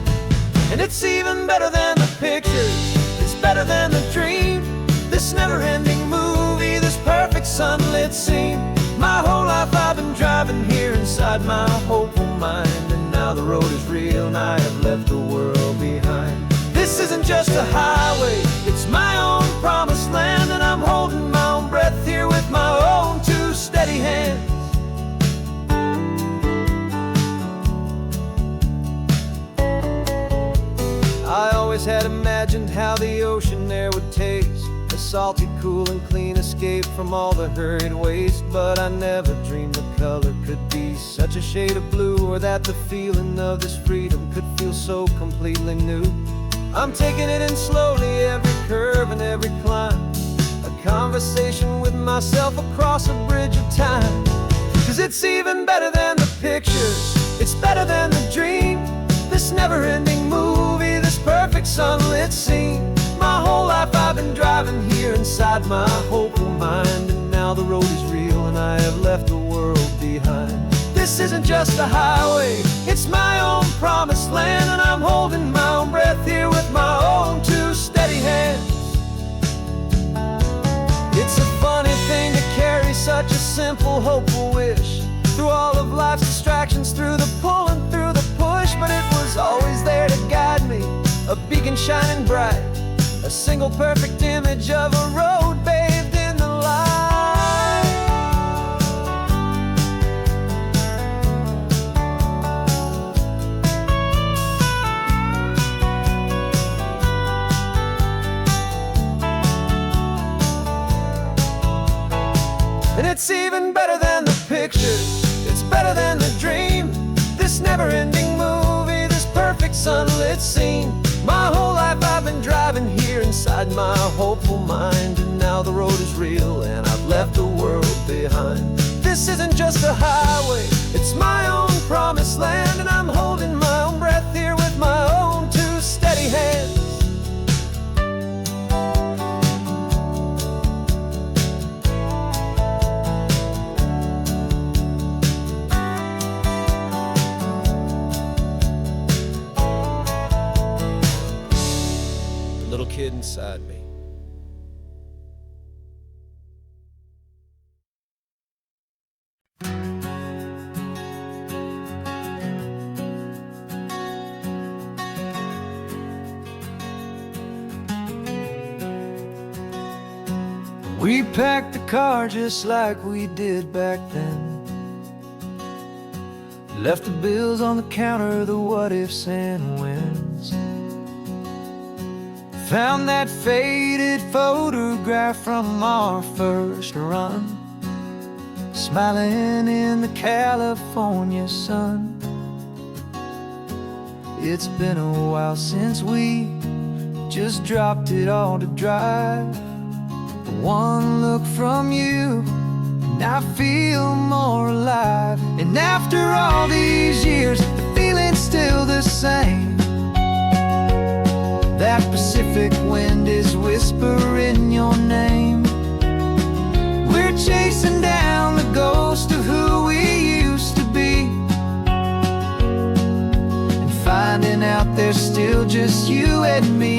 And it's even better than the pictures, it's better than the dream, this never-ending movie, this perfect sunlit scene. My whole life I've been driving here inside my hopeful mind, and now the road is real and I have left the world behind. This isn't just a highway, it's my own promised land, and I'm holding my own breath here with my own 2 steady hands. I always had imagined how the ocean there would taste, a salty, cool, and clean escape from all the hurried waste. But I never dreamed the color could be such a shade of blue, or that the feeling of this freedom could feel so completely new. I'm taking it in slowly, every curve and every climb, a conversation with myself across a bridge of time. 'Cause it's even better than the pictures, it's better than the dream, this never-ending movie, this perfect sunlit scene. My whole life I've been driving here inside my hopeful mind, and now the road is real and I have left the world behind. This isn't just a highway, it's my own promised land, and I'm holding my own breath here with my own 2 steady hands. It's a funny thing to carry such a simple, hopeful wish through all of life's distractions, through the pull and through the push, but it was always there to guide me, a beacon shining bright, a single perfect image of a road bathed in the light. And it's even better than the pictures, it's better than the dream, this never-ending movie, this perfect sunlit scene. My whole life I've been driving here inside my hopeful mind, and now the road is real and I've left the world behind. This isn't just a highway, it's my own promised land, and I'm holding my own breath here with my own 2 steady hands. Little kid inside me. We packed the car just like we did back then, left the bills on the counter, the what ifs and whens. Found that faded photograph from our first run, smiling in the California sun. It's been a while since we just dropped it all to drive. One look from you and I feel more alive. And after all these years, the feeling's still the same. That Pacific wind is whispering your name. We're chasing down the ghost of who we used there's still just you and me,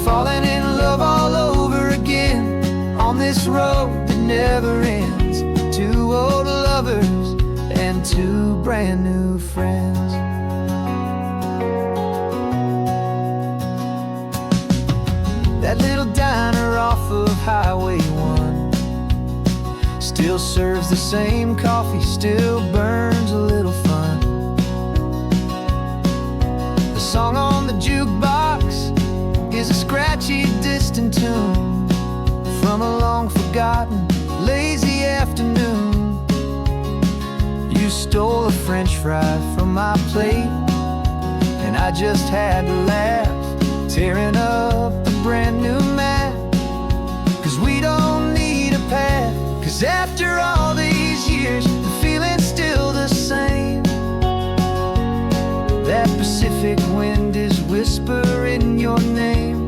falling in love all over again on this road that never ends. Two old lovers and two brand new friends. That little diner off of Highway 1 still serves the same coffee, still burns a little fun. The song on the jukebox is a scratchy, distant tune from a long forgotten, lazy afternoon. You stole a French fry from my plate, and I just had to laugh, tearing up a brand new map. Cause we don't need a path, cause after all these years, the feeling's still the same. That Pacific wind is whispering your name.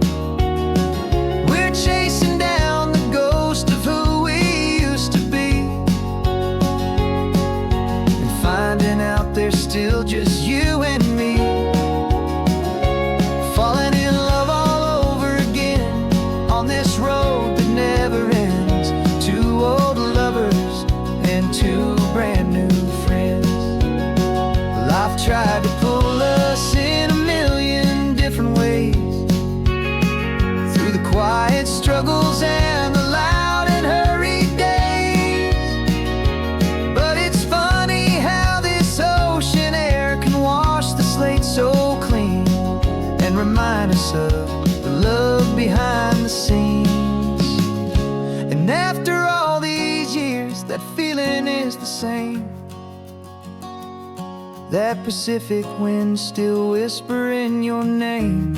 We're chasing down the ghost of who we used to be, and finding out there's still just you and me, falling in love all over again on this road that never ends. Two old lovers and two brand new friends. Life tried to pull us in a million different ways, through the quiet struggles and the loud and hurried days. But it's funny how this ocean air can wash the slate so clean and remind us of the love behind the scenes. And after all these years, that feeling is the same. That Pacific wind still whispering your name.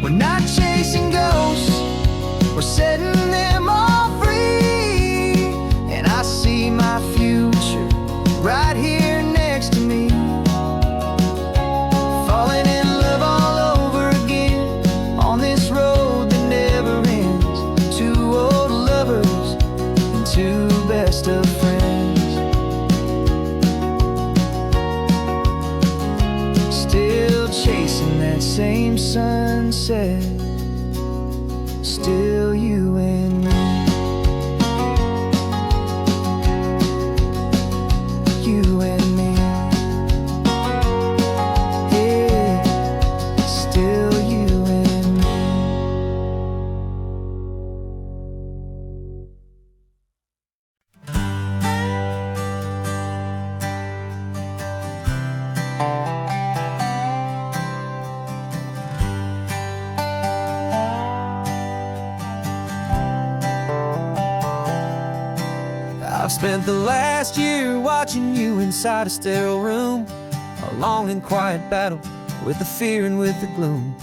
We're not chasing ghosts, we're setting them all free. And I see my future right here next to me, falling in love all over again on this road that never ends. Two old lovers and two best of friends. Still chasing that same sunset, still you and me, you and me, yeah, still you and me. I've spent the last year watching you inside a sterile room, a long and quiet battle with the fear and with the gloom.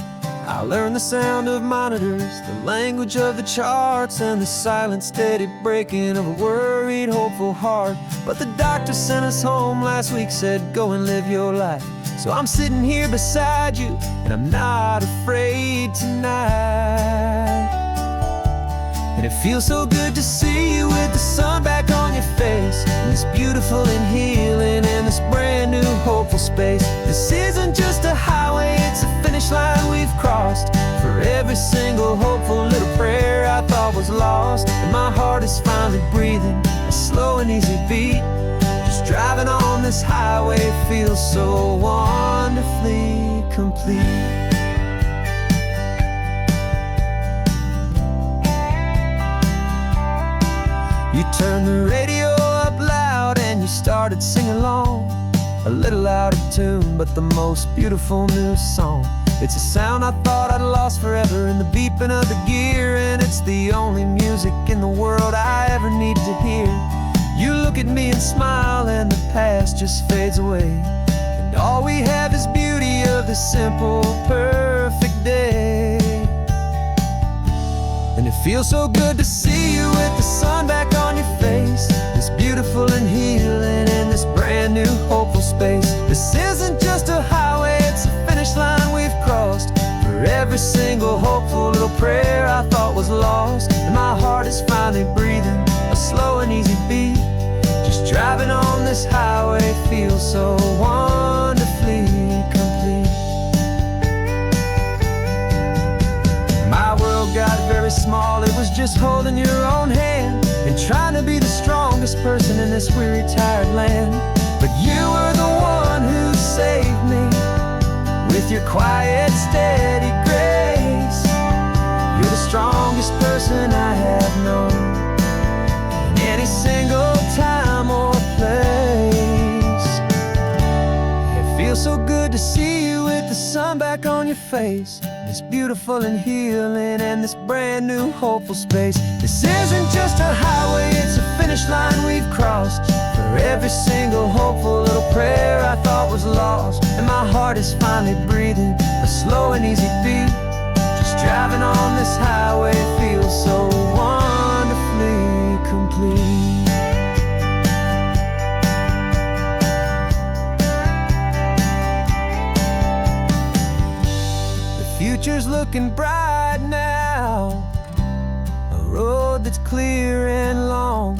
I learned the sound of monitors, the language of the charts, and the silent, steady breaking of a worried, hopeful heart. But the doctor sent us home last week, said, go and live your life. So I'm sitting here beside you, and I'm not afraid tonight. And it feels so good to see you with the sun back on your face, and this beautiful and healing in this brand new hopeful space. This isn't just a highway, it's a finish line we've crossed. For every single hopeful little prayer I thought was lost, and my heart is finally breathing a slow and easy beat. Just driving on this highway feels so wonderfully complete. You turned the radio up loud and you started singing along, a little out of tune, but the most beautiful new song. It's a sound I thought I'd lost forever in the beeping of the gear, and it's the only music in the world I ever need to hear. You look at me and smile, and the past just fades away, and all we have is beauty of this simple, perfect day. And it feels so good to see you with the sun back on your face, this beautiful and healing in this brand new hopeful space. This isn't just a highway, it's a finish line we've crossed. For every single hopeful little prayer I thought was lost, and my heart is finally breathing a slow and easy beat. Just driving on this highway feels so wonderfully small, it was just holding your own hand and trying to be the strongest person in this weary, tired land. But you were the one who saved me with your quiet, steady grace. You're the strongest person I have known in any single time or place. It feels so good to see you with the sun back on your face. This beautiful and healing and this brand new hopeful space. This isn't just a highway, it's a finish line we've crossed. For every single hopeful little prayer I thought was lost. And my heart is finally breathing a slow and easy beat. Just driving on this highway feels so wonderfully complete. Future's looking bright now, a road that's clear and long.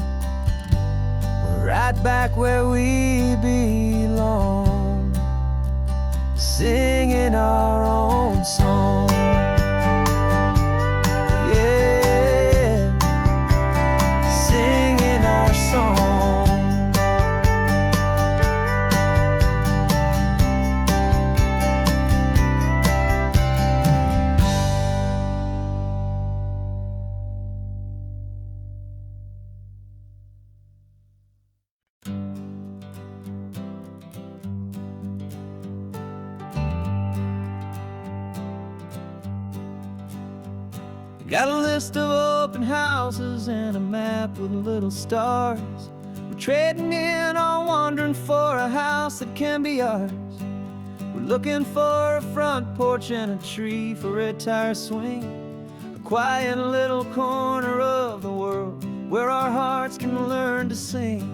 We're right back where we belong, singing our own song. Yeah, singing our song. Got a list of open houses and a map with little stars. We're trading in or wandering for a house that can be ours. We're looking for a front porch and a tree for a tire swing. A quiet little corner of the world where our hearts can learn to sing.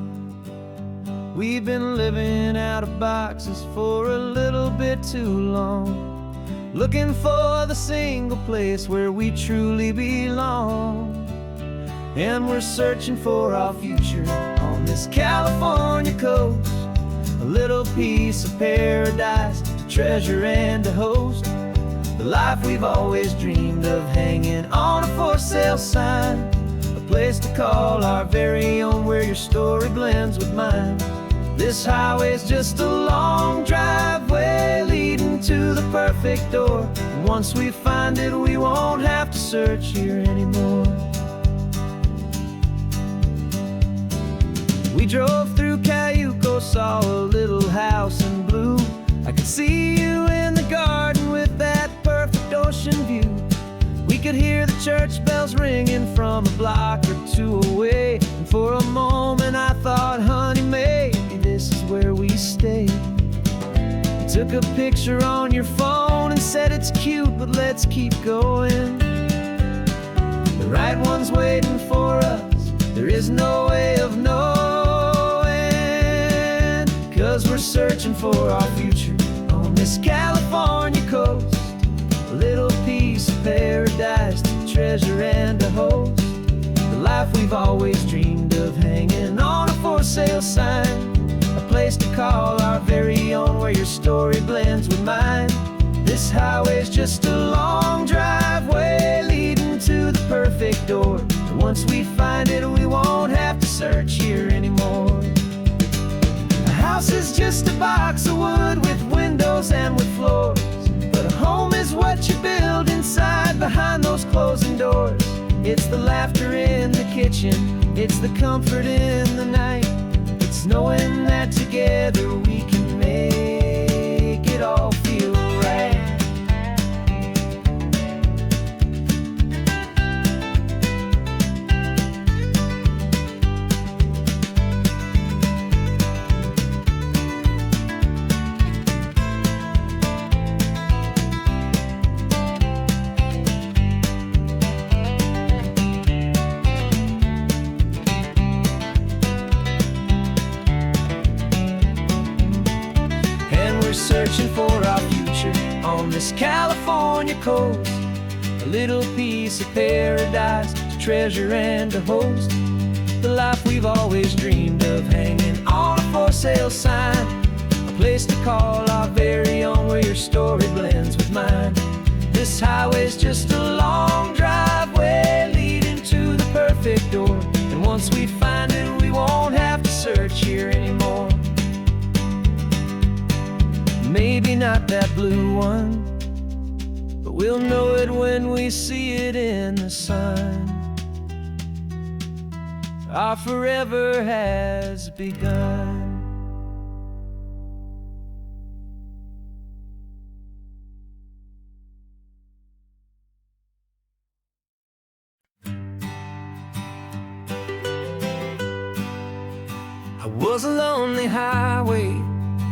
We've been living out of boxes for a little bit too long, looking for the single place where we truly belong. And we're searching for our future on this California coast, a little piece of paradise to treasure and to host. The life we've always dreamed of, hanging on a for sale sign, a place to call our very own where your story blends with mine. This highway's just a long driveway leading to the perfect door. And once we find it, we won't have to search here anymore. We drove through Cayuco, saw a little house in blue. I could see you in the garden with that perfect ocean view. We could hear the church bells ringing from a block or two away. And for a moment I thought, honey, maybe this is where we stay. You took a picture on your phone and said it's cute, but let's keep going. The right one's waiting for us, there is no way of knowing. 'Cause we're searching for our future on this California coast, a little piece of paradise to treasure and to host. The life we've always dreamed of, hanging on a for sale sign, a place to call our very own where your story blends with mine. This highway's just a long driveway leading to the perfect door. And once we find it, we won't have to search here anymore. A house is just a box of wood with windows and with floors, but a home is what you build inside behind those closing doors. It's the laughter in the kitchen, it's the comfort in the night. It's knowing that together we can make it all feel right. Searching for our future on this California coast, a little piece of paradise to treasure and to host. The life we've always dreamed of, hanging on a for sale sign, a place to call our very own where your story blends with mine. This highway's just a long driveway not that blue one, but we'll know it when we see it in the sun. Our forever has begun. I was a lonely highway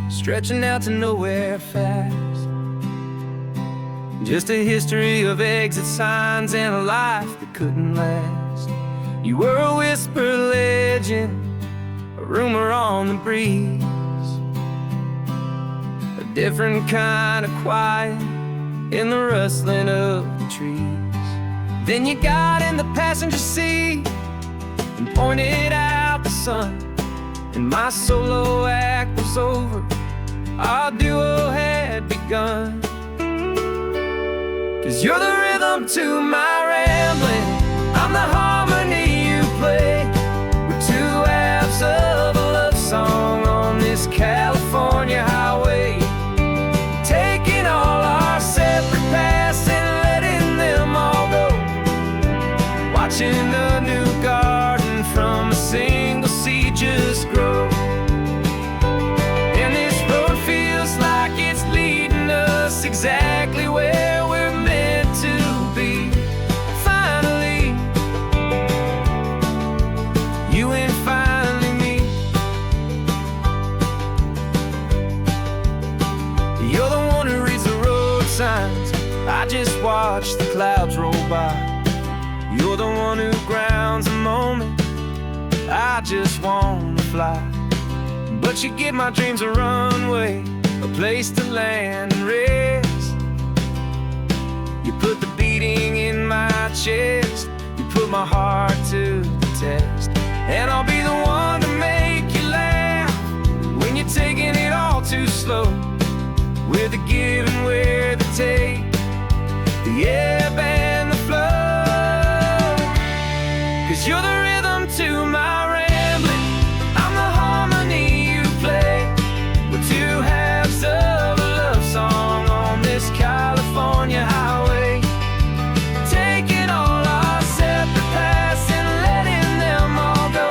stretching out to nowhere fast. Just a history of exit signs and a life that couldn't last. You were a whisper legend, a rumor on the breeze, a different kind of quiet in the rustling of the trees. Then you got in the passenger seat and pointed out the sun, and my solo act was over, our duo had begun. 'Cause you're the rhythm to my rambling, I'm the harmony you play. We're two halves of a love song on this California highway, taking all our separate paths and letting them all go, watching a new garden from a single seed just grow. And this road feels like it's leading us exactly where we're meant to be. Finally, you and finally me. You're the one who reads the road signs, I just watch the clouds roll by. You're the one who grounds the moment, I just wanna fly. But you give my dreams a runway, a place to land and rest. You put the beating in my chest, you put my heart to the test. And I'll be the one to make you laugh when you're taking it all too slow. We're the give and we're the take, the ebb and the flow. 'Cause you're the rhythm to my rambling, I'm the harmony you play. We're two halves of a love song on this California highway, taking all our separate paths and letting them all go,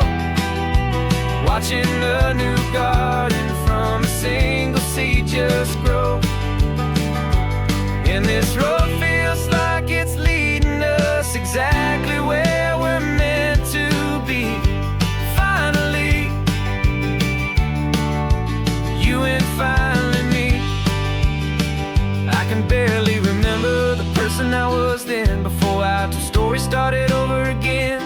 watching a new garden from a single seed just grow. And this road feels like it's leading us exactly where we're meant to be. Finally, you and finally me. I can barely remember the person I was then, before our two stories started over again.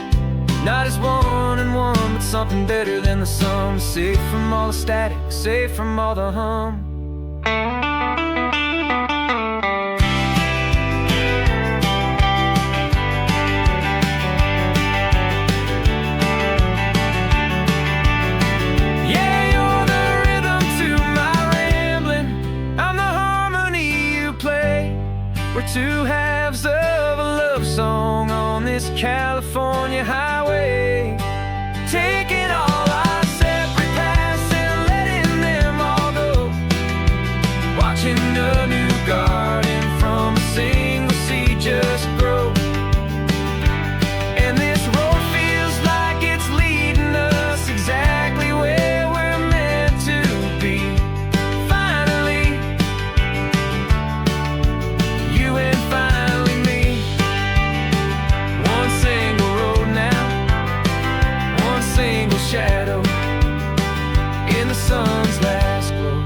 Not as one and one, but something better than the sum. Safe from all the static, safe from all the hum. We're two halves of a love song on this California highway, taking all our separate paths and letting them all go, watching a new garden from a single seed just grow. And this road feels like it's leading us exactly where we're meant to be. Finally, you and finally me. One single road now, one single shadow in the sun's last glow.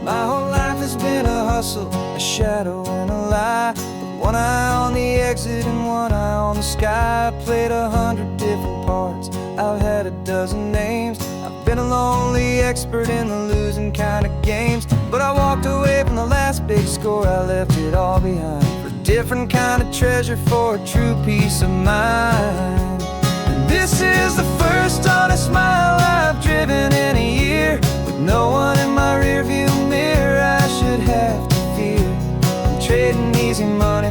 My whole life has been a hustle, a shadow and a lie, with one eye on the exit and one eye on the sky. I played 100 different parts, I've had a dozen names. I've been a lonely expert in the losing kind of games, but I walked away from the last big score, I left it all behind for a different kind of treasure, for a true peace of mind. And this is the first honest mile I've driven in a year, with no one in my rearview mirror I should have to fear. I'm trading easy money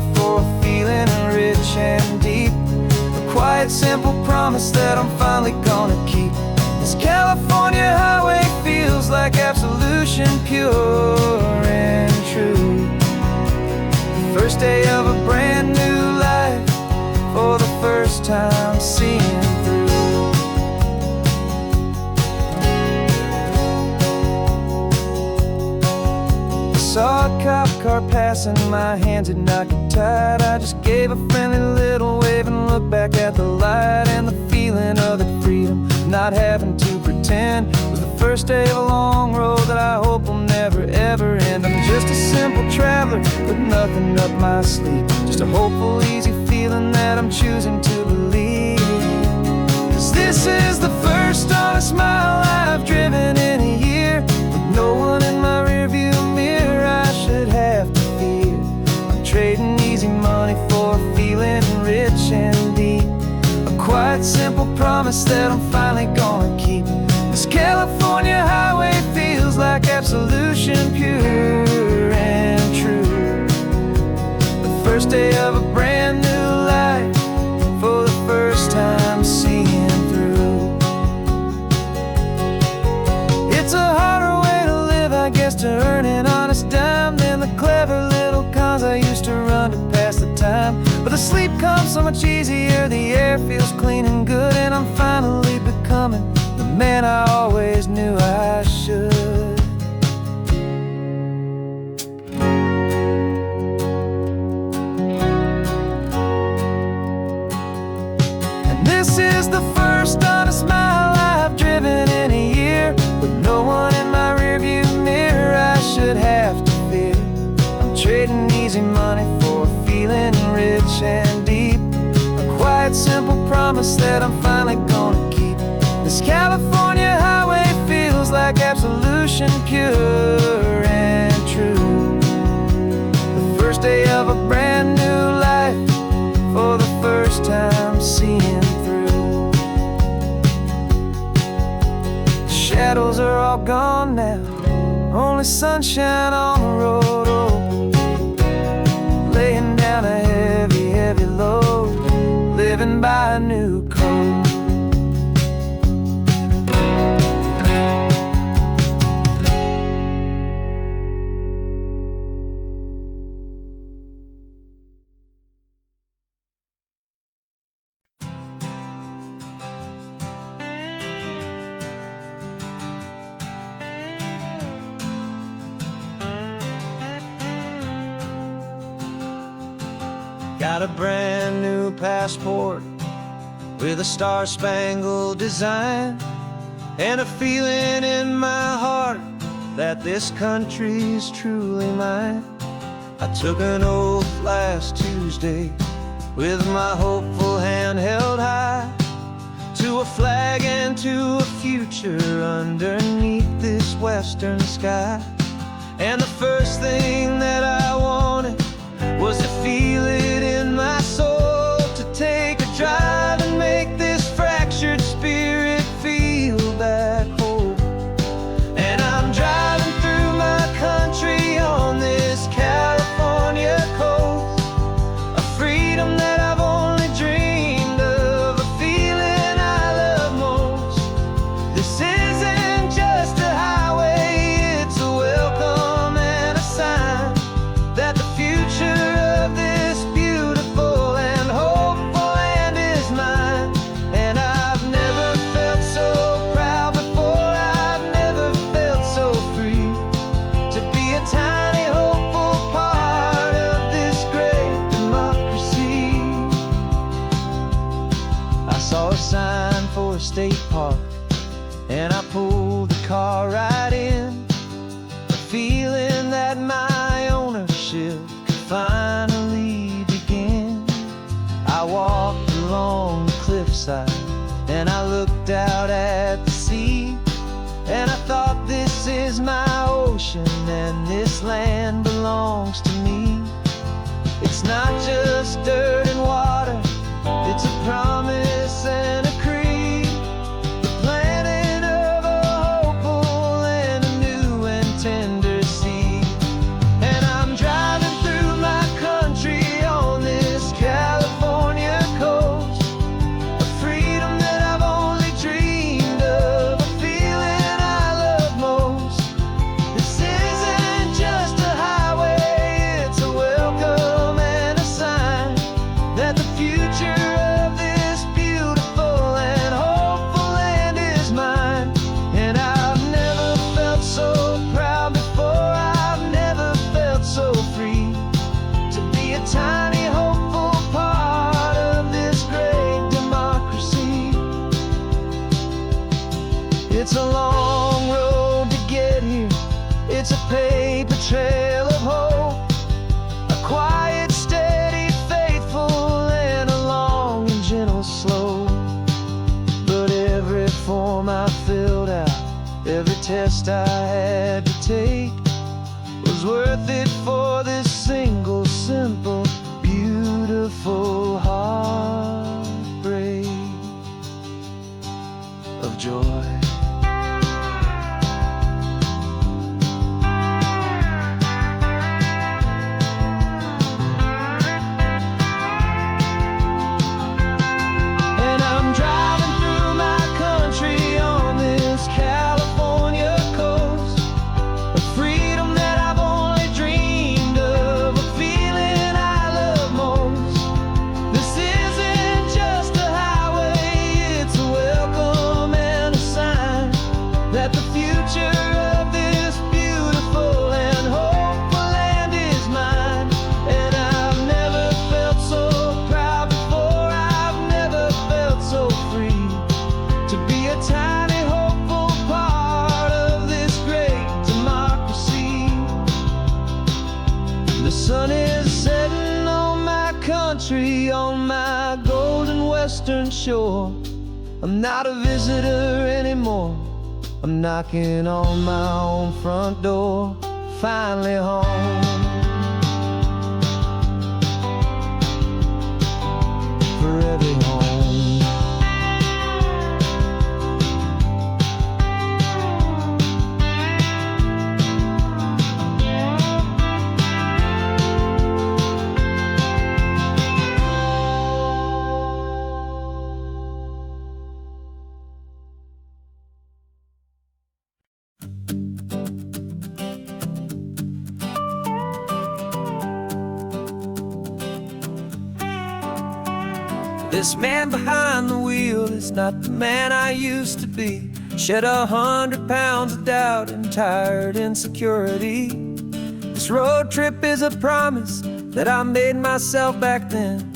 quiet, simple promise that I'm finally gonna keep. This California highway feels like absolution, pure and true. The first day of a brand new life, for the first time seeing through. I saw a cop car passing, my hands had not got tied. I just gave a friendly little wave and looked back at the light. And the feeling of that freedom, not having to pretend, was the first day of a long road that I hope will never ever end. I'm just a simple traveler with nothing up my sleeve, just a hopeful, easy feeling that I'm choosing to believe. 'Cause this is the first honest mile I've driven in a year, with no one in my rearview mirror I should have to fear. I'm trading easy money for a feeling rich and deep, a quiet, simple promise that I'm finally gonna keep. This California highway feels like absolution, pure and true. The first day of a brand new life, for the first time seeing through. It's a harder way to live, I guess, to earn an honest dime than the clever little cons I used to run to pass the time. But the sleep comes so much easier, the air feels clean and good, and I'm finally becoming the man I always knew I should. And this is the first honest mile I've driven in a year, with no one in my rearview mirror I should have to fear. I'm trading easy money for a feeling rich and deep, a quiet, simple promise that I'm finally gonna keep. This California highway feels like absolution, pure and true. The first day of a brand new life, for the first time seeing through. The shadows are all gone now, only sunshine on the road. Oh, laying down a heavy, heavy load, living by a new code. Got a brand new passport with a star-spangled design, and a feeling in my heart that this country's truly mine. I took an oath last Tuesday with my hopeful hand held high, to a flag and to a future underneath this western sky. And the first thing that I wanted was to feel it in my soul, to take a drive and make this fractured spirit feel back home. And I'm driving through my country on this California coast, a freedom that I've only dreamed of, a feeling I love most. This isn't just a highway, it's a welcome and a sign that the future of this beautiful and hopeful land is mine. And I've never felt so proud before, I've never felt so free, to be a tiny hopeful part of this great democracy. I saw a sign for a state park, and I pulled the car right in, a feeling that my ownership could finally begin. I walked along the cliffside and I looked out at the sea, and I thought, this is my ocean and this land belongs to me. It's not just dirt and water, it's a promise and a creed, the planting of a hopeful and a new and tender seed. And I'm driving through my country on this California coast, a test I had to take was worth it for this single, simple, beautiful heartbreak of joy. On my golden western shore, I'm not a visitor anymore. I'm knocking on my own front door, finally home. Forever home. This man behind the wheel is not the man I used to be. Shed 100 pounds of doubt and tired insecurity. This road trip is a promise that I made myself back then,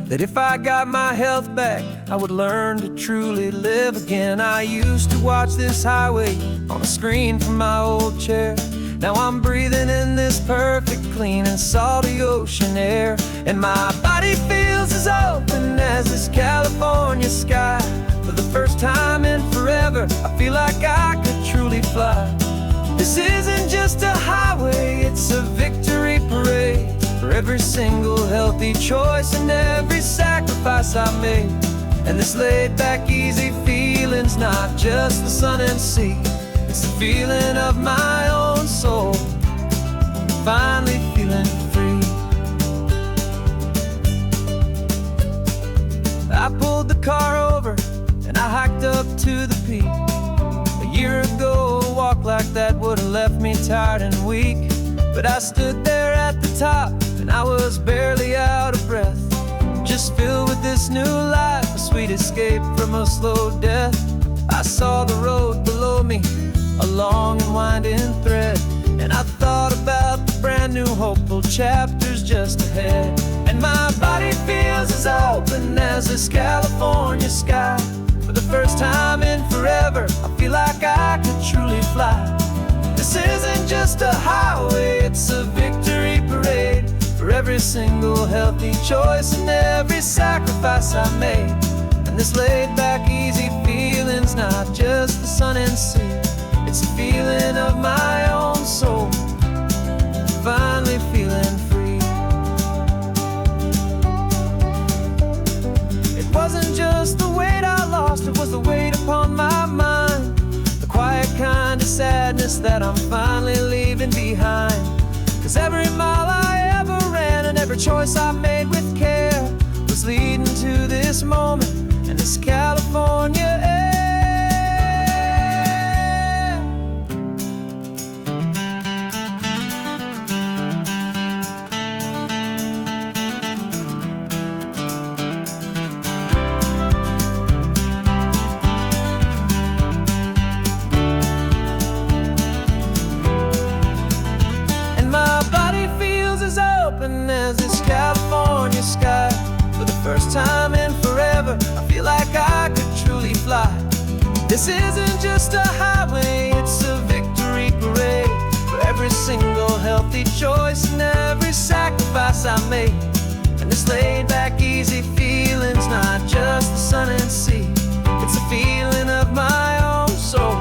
that if I got my health back, I would learn to truly live again. I used to watch this highway on a screen from my old chair. Now I'm breathing in this perfect, clean and salty ocean air, and my body feels as open as this California sky. For the first time in forever, I feel like I could truly fly. This isn't just a highway, it's a victory parade for every single healthy choice and every sacrifice I made. And this laid back, easy feeling's not just the sun and sea, it's the feeling of my own soul, finally feeling free. I pulled the car over and I hiked up to the peak. A year ago, a walk like that would have left me tired and weak. But I stood there at the top and I was barely out of breath, just filled with this new life, a sweet escape from a slow death. I saw the road below me, a long and winding thread, and I thought about the brand new hopeful chapters just ahead. And my body feels as open as this California sky. For the first time in forever, I feel like I could truly fly. This isn't just a highway, it's a victory parade for every single healthy choice and every sacrifice I made. And this laid back, easy feeling's not just the sun and sea, it's a feeling of my own soul, finally feeling free. It wasn't just the weight I lost, it was the weight upon my mind, the quiet kind of sadness that I'm finally leaving behind. 'Cause every mile I ever ran and every choice I made with care was leading to this moment and this California air. As this California sky. For the first time in forever, I feel like I could truly fly. This isn't just a highway, it's a victory parade for every single healthy choice and every sacrifice I made. And this laid back, easy feeling's not just the sun and sea, it's a feeling of my own soul,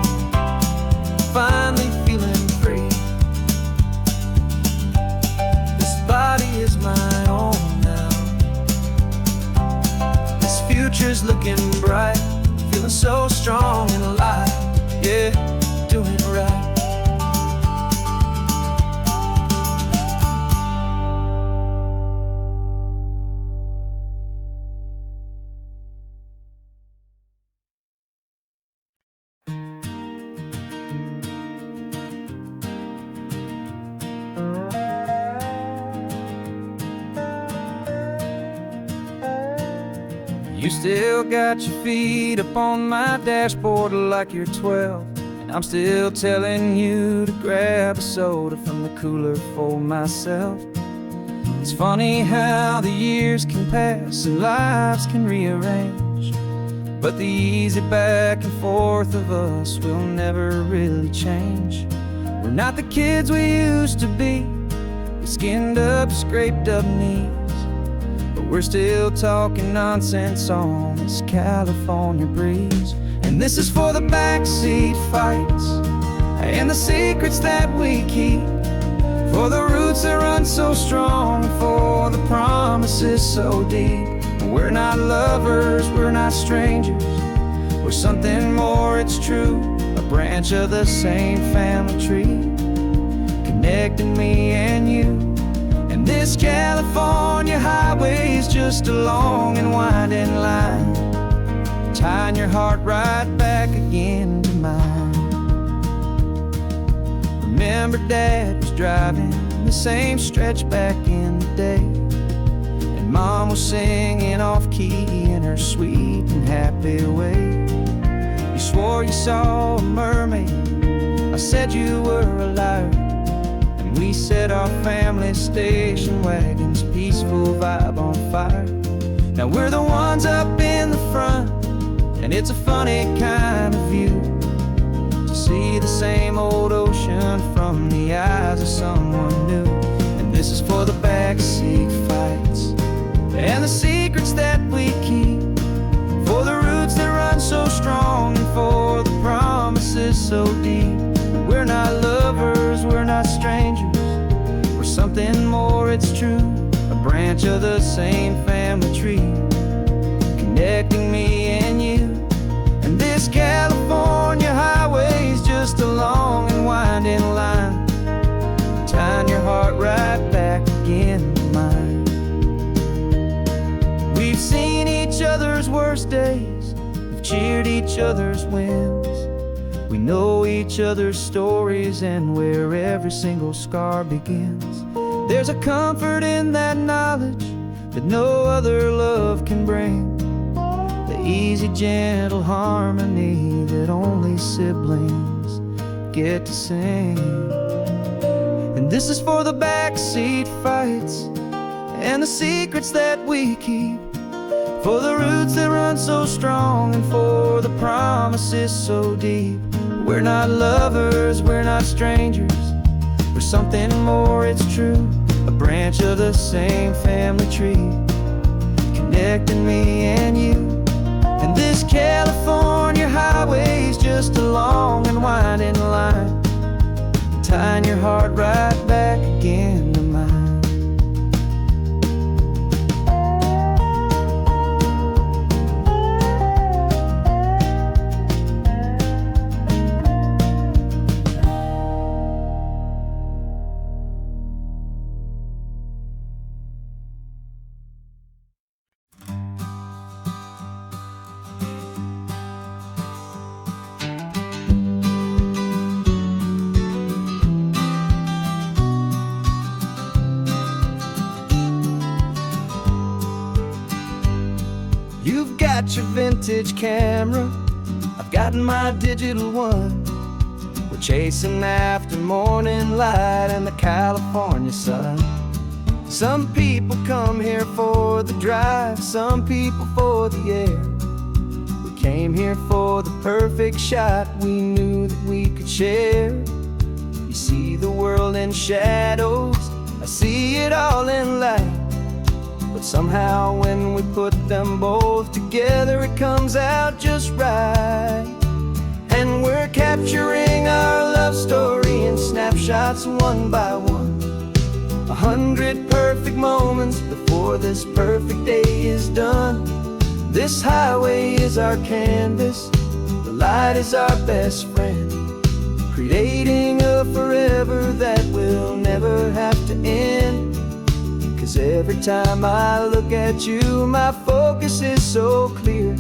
You still got your feet up on my dashboard like you're 12, and I'm still telling you to grab a soda from the cooler for myself. It's funny how the years can pass and lives can rearrange, but the easy back and forth of us will never really change. We're not the kids we used to be, with skinned up, scraped up knees, but we're still talking nonsense on this California breeze. And this is for the backseat fights and the secrets that we keep, for the roots that run so strong, for the promises so deep. We're not lovers, we're not strangers, we're something more, it's true. A branch of the same family tree, connecting me and you. And this California highway is just a long and winding line, tying your heart right back again to mine. Remember Dad was driving the same stretch back in the day, and Mom was singing off-key in her sweet and happy way. You swore you saw a mermaid, I said you were a liar, and we set our family station wagon's peaceful vibe on fire. Now we're the ones up in the front, and it's a funny kind of view to see the same old ocean from the eyes of someone new. And this is for the backseat fights and the secrets that we keep, for the roots that run so strong, and for the promises so deep. We're not lovers, we're not strangers, we're something more, it's true. A branch of the same family tree, connecting me and you. And this California highway is just a long and winding line, tying your heart right back again to mine. We've seen each other's worst days, we've cheered each other's wins, we know each other's stories and where every single scar begins. There's a comfort in that knowledge that no other love can bring, the easy, gentle harmony that only siblings get to sing. And this is for the backseat fights and the secrets that we keep, for the roots that run so strong, and for the promises so deep. We're not lovers, we're not strangers, we're something more, it's true. A branch of the same family tree, connecting me and you. And this California highway is just a long and winding line, tying your heart right back again to mine. You've got your vintage camera, I've got my digital one. We're chasing after morning light and the California sun. Some people come here for the drive, some people for the air. We came here for the perfect shot we knew that we could share. You see the world in shadows, I see it all in light, but somehow when we put them both together it comes out just right. And we're capturing our love story in snapshots one by one, 100 perfect moments before this perfect day is done. This highway is our canvas, the light is our best friend, creating a forever that will never have to end. 'Cause every time I look at you, my focus is so clear.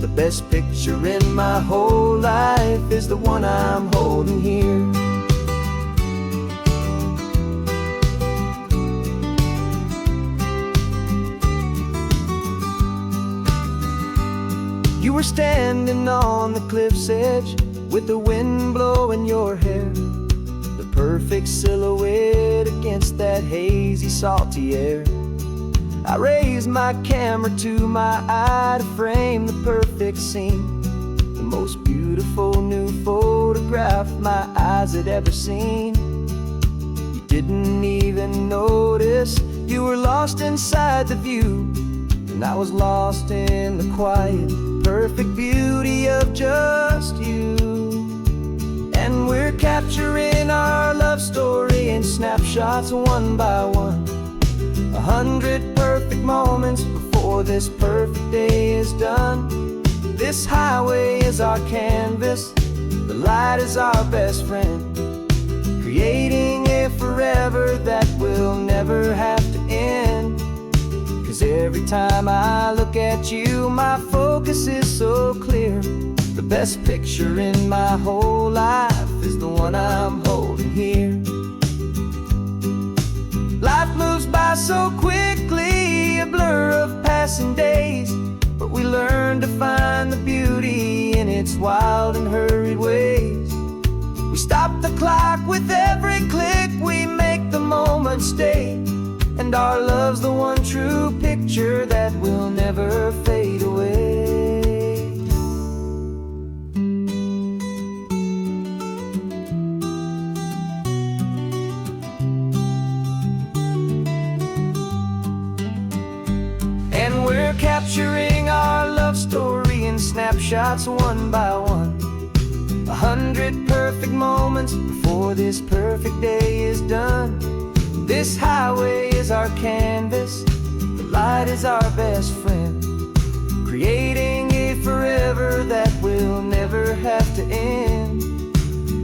The best picture in my whole life is the one I'm holding here. were standing on the cliff's edge with the wind blowing your hair, the perfect silhouette against that hazy, salty air. I raised my camera to my eye to frame the perfect scene, the most beautiful new photograph my eyes had ever seen. You didn't even notice you were lost inside the view, and I was lost in the quiet, perfect beauty of just you. And we're capturing our love story in snapshots one by one, 100 perfect moments before this perfect day is done. This highway is our canvas, the light is our best friend, creating a forever that will never have to end. 'Cause every time I look at you, my focus is so clear. The best picture in my whole life is the one I'm holding here. Life moves by so quickly, a blur of passing days, but we learn to find the beauty in its wild and hurried ways. We stop the clock with every click, we make the moment stay, and our love's the one true picture that will never fade away. And we're capturing our love story in snapshots one by one, 100 perfect moments before this perfect day is done. This highway is our canvas, the light is our best friend, creating a forever that will never have to end.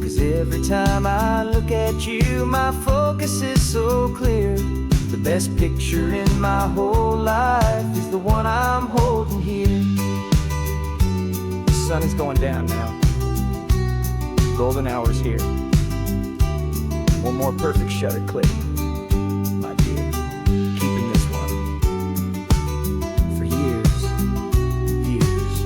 'Cause every time I look at you, my focus is so clear. The best picture in my whole life is the one I'm holding here. The sun is going down now. Golden hour's here. One more perfect shutter click, my dear. Keeping this one for years, years.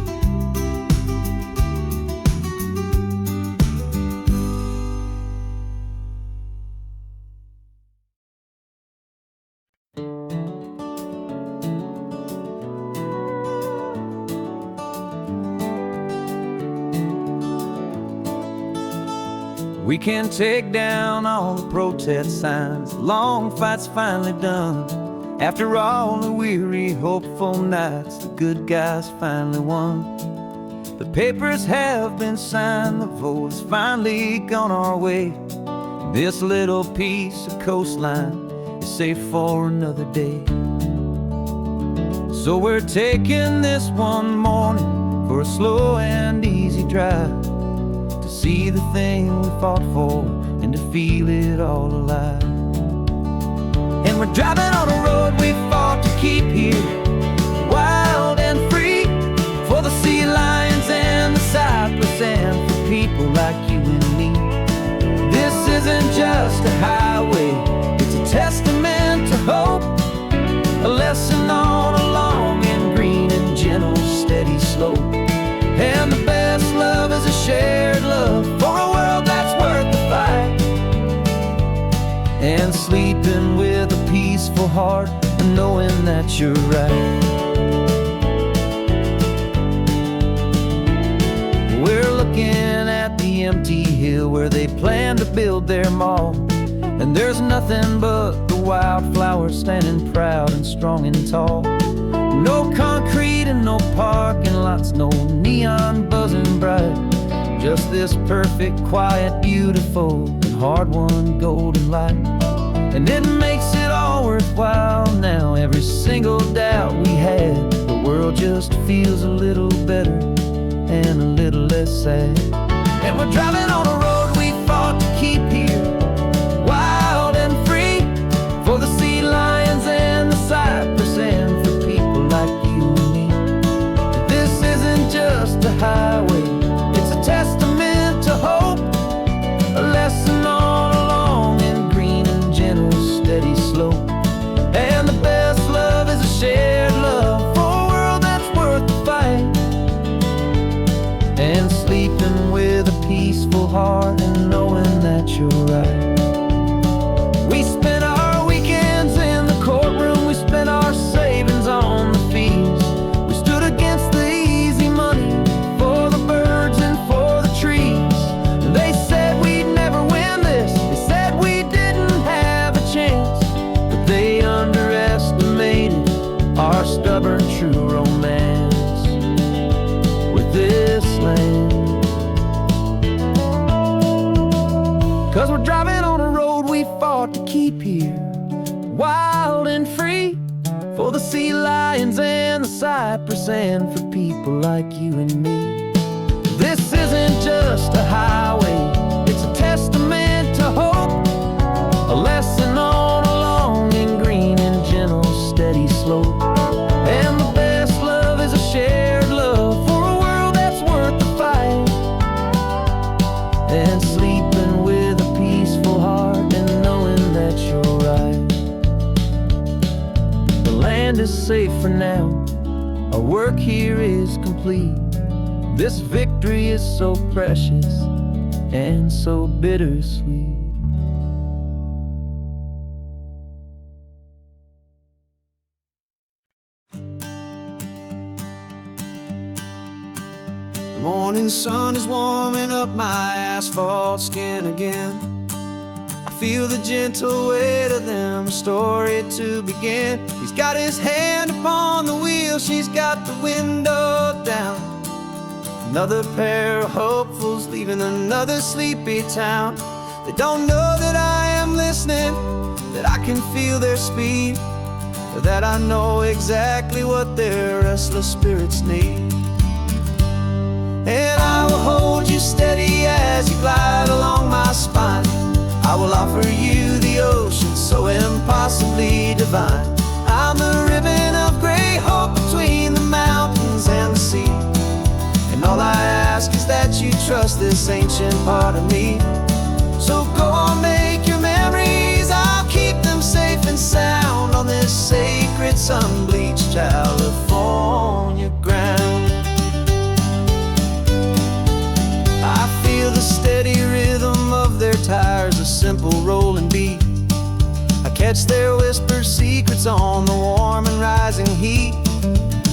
We can take down all the protest signs, long fight's finally done. After all the weary, hopeful nights, the good guys finally won. The papers have been signed, the vote has finally gone our way. This little piece of coastline is safe for another day. So we're taking this one morning for a slow and easy drive, to see the thing we fought for and to feel it all alive. And we're driving on a road we fought to keep here, wild and free, for the sea lions and the cypress and for people like you and me. This isn't just a highway, it's a testament to hope, a lesson on a long and green and gentle steady slope. And the best love is a shared love for a world that's worth the fight, and sleeping with a peaceful heart and knowing that you're right. We're looking at the empty hill where they plan to build their mall, and there's nothing but the wildflowers standing proud and strong and tall. No concrete and no parking lots, no neon buzzing bright, just this perfect, quiet, beautiful, and hard-won golden light. And it makes it all worthwhile now, every single doubt we had. The world just feels a little better and a little less sad. And we're driving on a road we fought to keep here, wild and free, for the sea lions and the cypress and for people like you and me. This isn't just a highway, it's a testament to hope, a lesson on a long and green and gentle steady slope. And the best love is a shared love for a world that's worth the fight, fought to keep here, wild and free, for the sea lions and the cypress, and for people like you and me. This isn't just a highway, it's a testament to hope, a lesson on a long and green and gentle steady slope. And the best love is a shared love for a world that's worth the fight, and sleeping with a peaceful heart and knowing that you're right. The land is safe for now, our work here is complete. This victory is so precious and so bittersweet. The morning sun is warming up my asphalt skin again. I feel the gentle weight of them, a story to begin. He's got his hand upon the wheel, she's got the window down. Another pair of hopefuls leaving another sleepy town. They don't know that I am listening, that I can feel their speed, or that I know exactly what their restless spirits need. And I will hold you steady as you glide along my spine. I will offer you the ocean so impossibly divine. I'm the ribbon of gray hope between the mountains and the sea. And all I ask is that you trust this ancient part of me. So go on, make your memories, I'll keep them safe and sound on this sacred sun-bleached California ground. I feel the steady rhythm of their tires, a simple rolling beat. I catch their whispered secrets on the warm and rising heat.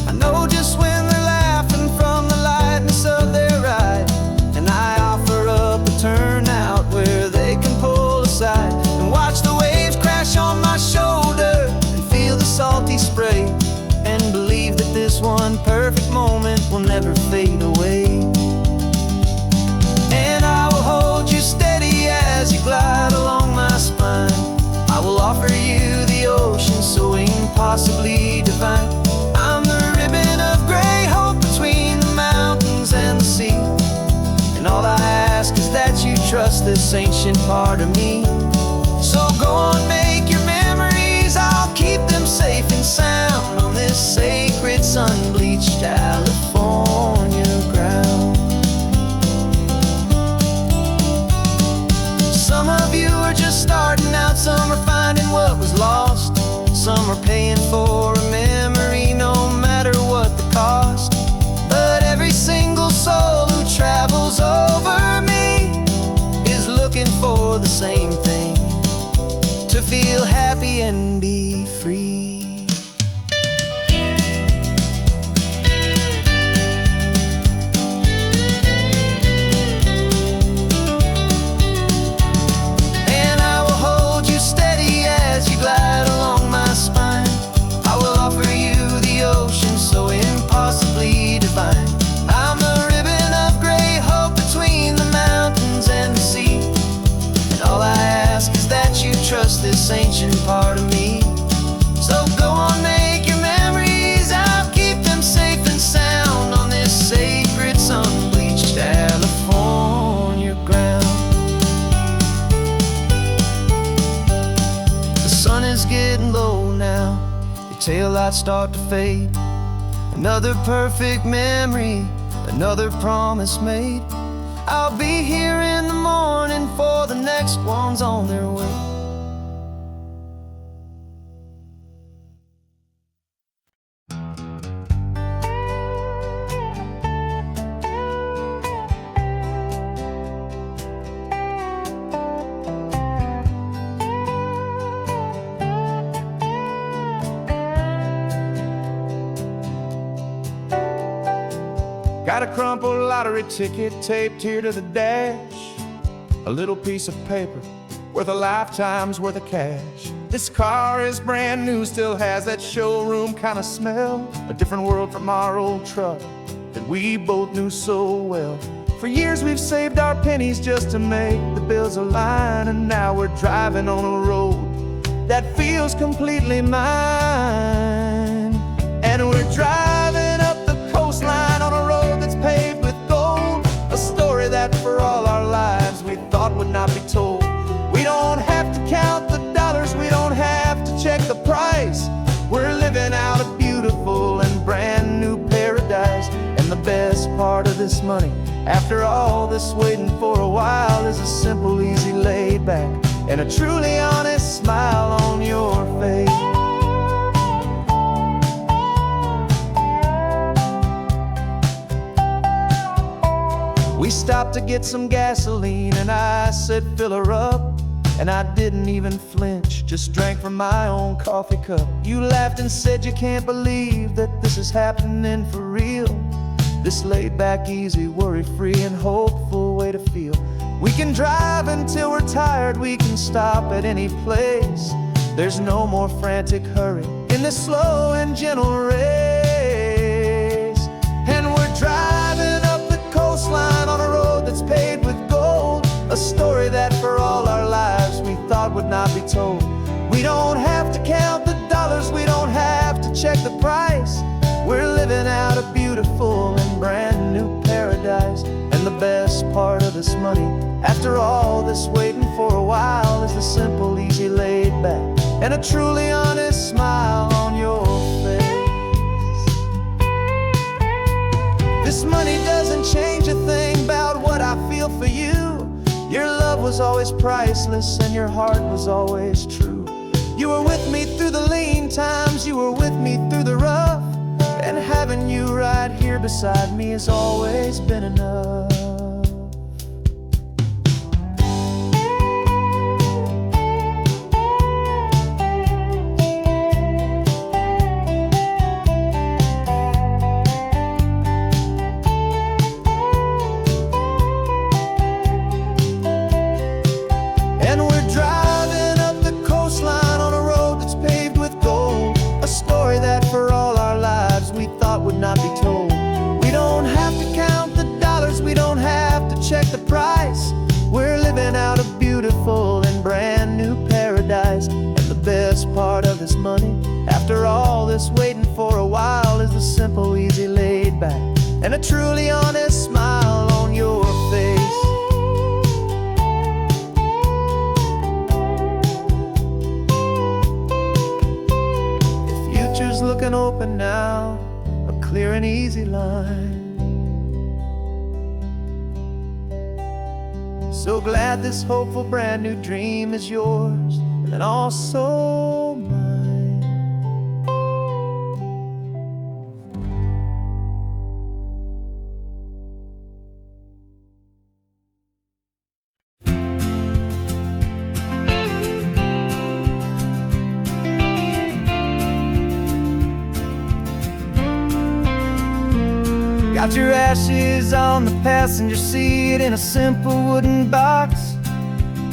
I know just when they're laughing from the lightness of their ride, and I offer up a turnout where they can pull aside and watch the waves crash on my shoulder and feel the salty spray, and believe that this one perfect moment will never fade away. And I will hold you steady as you glide along my spine. I will offer you the ocean so impossibly divine. I'm the ribbon of gray hope between the mountains and the sea. And all I ask is that you trust this ancient part of me. So go on, make your memories, I'll keep them safe and sound on this sacred sun-bleached California ground. Some of you are just starting out, some are finding what was lost, some are paying for a memory no matter what the cost. But every single soul who travels over me is looking for the same thing, to feel happy and be free. I'm the ribbon of gray hope between the mountains and the sea. And all I ask is that you trust this ancient part of me. So go on, make your memories, I'll keep them safe and sound on this sacred sun-bleached California ground. The sun is getting low now, your taillights start to fade. Another perfect memory, another promise made. I'll be here in the morning for the next ones on their way. Got a crumpled lottery ticket taped here to the dash, a little piece of paper worth a lifetime's worth of cash. This car is brand new, still has that showroom kind of smell, a different world from our old truck that we both knew so well. For years we've saved our pennies just to make the bills align, and now we're driving on a road that feels completely mine. And we're driving up the coastline on a road that's paved with gold, a story that for all our lives we thought would not be told. We don't have to count the dollars, we don't have to check the price. We're living out a beautiful and brand new paradise. And the best part of this money, after all this waiting for a while, is a simple, easy, laid back, and a truly honest smile on your face. We stopped to get some gasoline, and I said, fill her up. And I didn't even flinch, just drank from my own coffee cup. You laughed and said you can't believe that this is happening for real. This laid back, easy, worry-free and hopeful way to feel. We can drive until we're tired, we can stop at any place. There's no more frantic hurry in this slow and gentle race. And we're driving up the coastline on a road that's paved with gold, a story that for all our lives we thought would not be told. We don't have to count the dollars, we don't have to check the price. We're living out a beautiful and brand new paradise. And the best part of this money, after all this waiting for a while, is the simple, easy, laid back, and a truly honest smile on your face. This money doesn't change a thing about what I feel for you. Your love was always priceless and your heart was always true. You were with me through the lean times, you were with me through the rough, and having you right here beside me has always been enough. And we're driving up the coastline on a road that's paved with gold, a story that for all our lives we thought would not be told. We don't have to count the dollars, we don't have to check the price. We're living out a beautiful and brand new paradise. And the best part of this money, after all this waiting for a while, is the simple, easy, laid back, and a truly honest smile on your face. Looking open now, a clear and easy line. So glad this hopeful brand new dream is yours and also mine. Got your ashes on the passenger seat in a simple wooden box.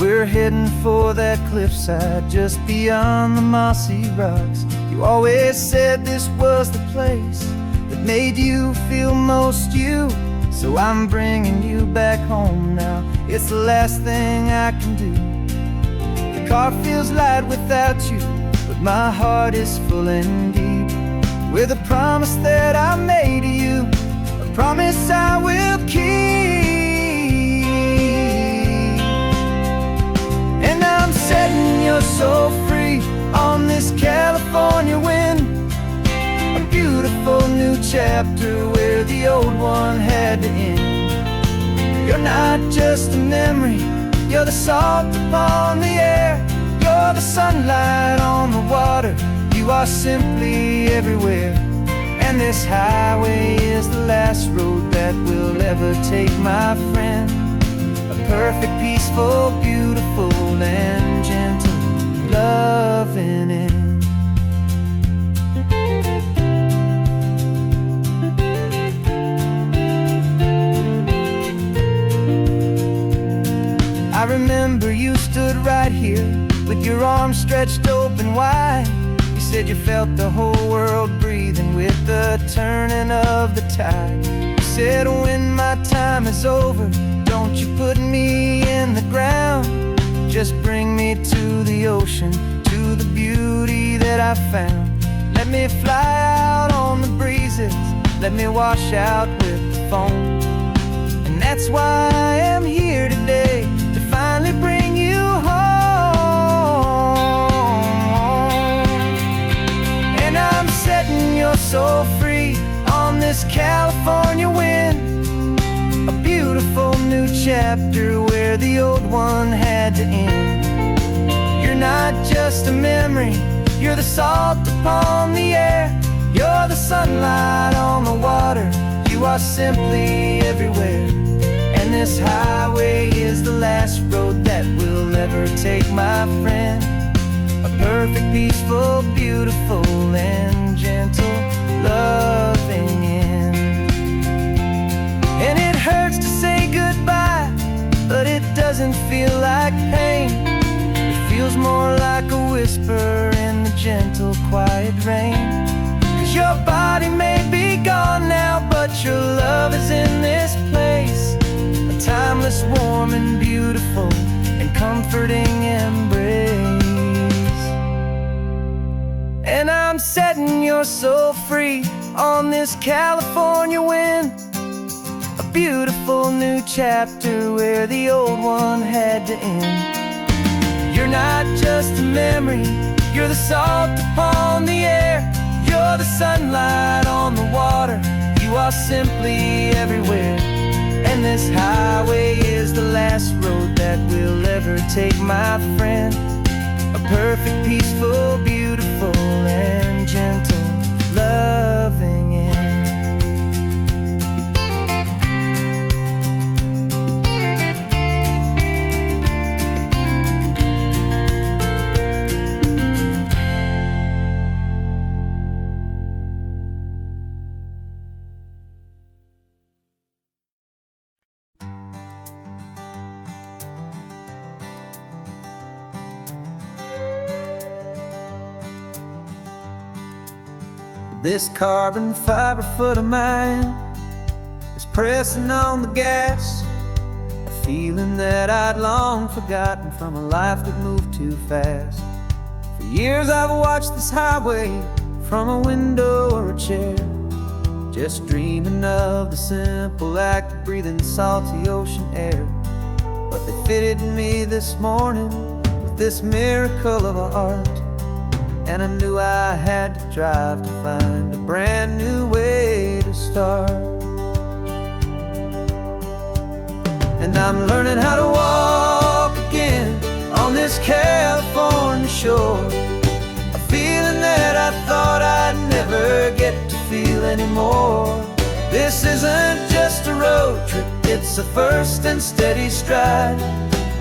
We're heading for that cliffside just beyond the mossy rocks. You always said this was the place that made you feel most you. So I'm bringing you back home now, it's the last thing I can do. The car feels light without you, but my heart is full and deep with a promise that I made to you, a promise I will keep. And I'm setting your soul free on this California wind, a beautiful new chapter where the old one had to end. You're not just a memory, you're the salt upon the air, you're the sunlight on the water, you are simply everywhere. And this highway is the last road that we'll ever take, my friend. A perfect, peaceful, beautiful, and gentle, loving end. I remember you stood right here with your arms stretched open wide. You said you felt the whole world breathing with the turning of the tide. You said, when my time is over, don't you put me in the ground. Just bring me to the ocean, to the beauty that I found. Let me fly out on the breezes, let me wash out with the foam. And that's why I am here today, to finally bring you home. And I'm setting your soul free on this California wind, a beautiful new chapter where the old one had to end. You're not just a memory, you're the salt upon the air, you're the sunlight on the water, you are simply everywhere. And this highway is the last road that we'll ever take, my friend. A perfect, peaceful, beautiful, and gentle, loving end. And it hurts to say goodbye, but it doesn't feel like pain. It feels more like a whisper in the gentle, quiet rain. 'Cause your body may be gone now, but your love is in this place, a timeless, warm, and beautiful, and comforting embrace. And I'm setting your soul free on this California wind, a beautiful new chapter where the old one had to end. You're not just a memory, you're the salt upon the air, you're the sunlight on the water, you are simply everywhere. And this highway is the last road that we'll ever take, my friend. A perfect, peaceful, beautiful, and gentle, loving end. This carbon fiber foot of mine is pressing on the gas, a feeling that I'd long forgotten from a life that moved too fast. For years I've watched this highway from a window or a chair, just dreaming of the simple act of breathing salty ocean air. But they fitted me this morning with this miracle of art, and I knew I had to drive to find a brand new way to start. And I'm learning how to walk again on this California shore, a feeling that I thought I'd never get to feel anymore. This isn't just a road trip, it's a first and steady stride,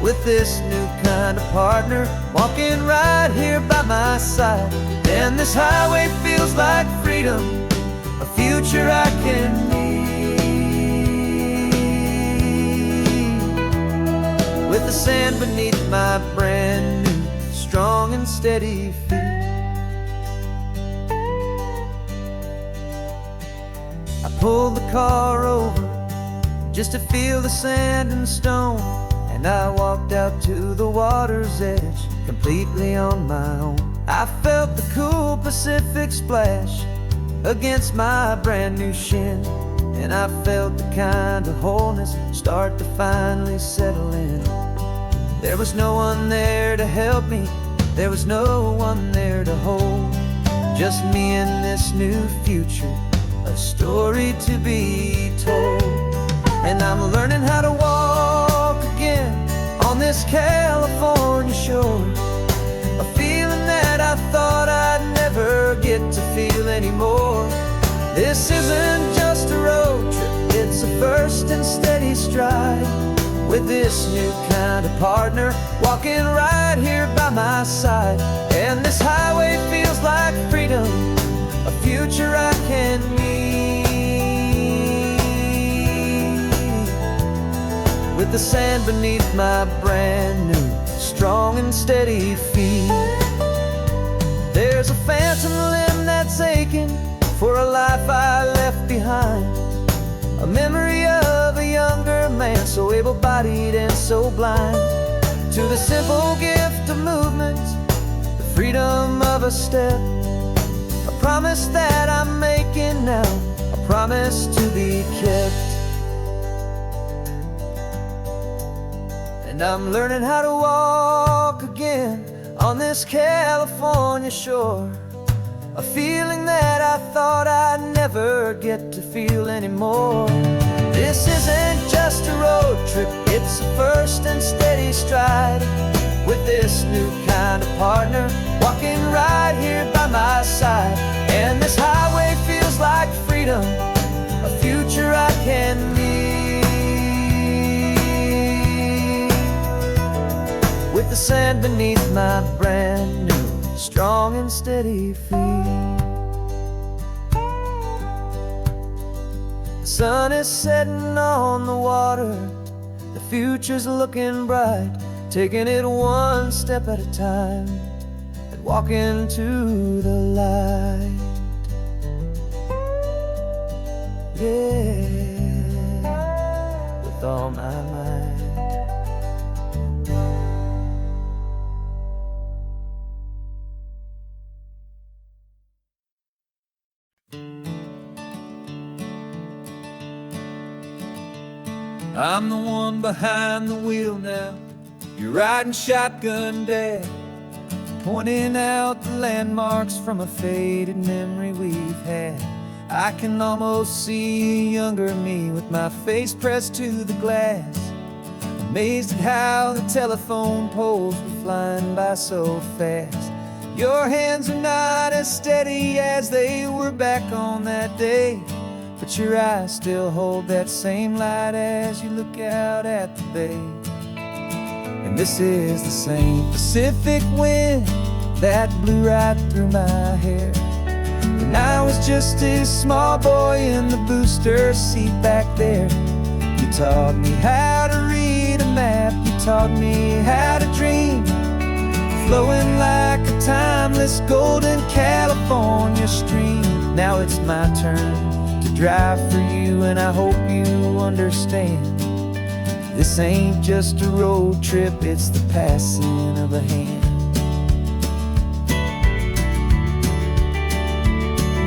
with this new kind of partner walking right here by my side. And this highway feels like freedom, a future I can need, with the sand beneath my brand new, strong and steady feet. I pulled the car over just to feel the sand and stone, and I walked out to the water's edge, completely on my own. I felt the cool Pacific splash against my brand new shin, and I felt the kind of wholeness start to finally settle in. There was no one there to help me, there was no one there to hold, just me and this new future, a story to be told. And I'm learning how to walk again on this California shore, a feeling that I thought I'd never get to feel anymore. This isn't just a road trip, it's a first and steady stride, with this new kind of partner walking right here by my side. And this highway feels like freedom, a future I can need, with the sand beneath my brand new, strong and steady feet. There's a phantom limb that's aching for a life I left behind, a so able-bodied and so blind to the simple gift of movement, the freedom of a step. A promise that I'm making now, a promise to be kept. And I'm learning how to walk again on this California shore, a feeling that I thought I'd never get to feel anymore. This isn't just a road trip, it's a first and steady stride, with this new kind of partner walking right here by my side. And this highway feels like freedom, a future I can meet, with the sand beneath my brand new, strong and steady feet. The sun is setting on the water, the future's looking bright, taking it one step at a time and walking to the light. Yeah, with all my might. I'm the one behind the wheel now, you're riding shotgun, Dad, pointing out the landmarks from a faded memory we've had. I can almost see a younger me with my face pressed to the glass, amazed at how the telephone poles were flying by so fast. Your hands are not as steady as they were back on that day, but your eyes still hold that same light as you look out at the bay. And this is the same Pacific wind that blew right through my hair when I was just a small boy in the booster seat back there. You taught me how to read a map, you taught me how to dream, flowing like a timeless golden California stream. Now it's my turn to drive for you, and I hope you understand. This ain't just a road trip, it's the passing of a hand.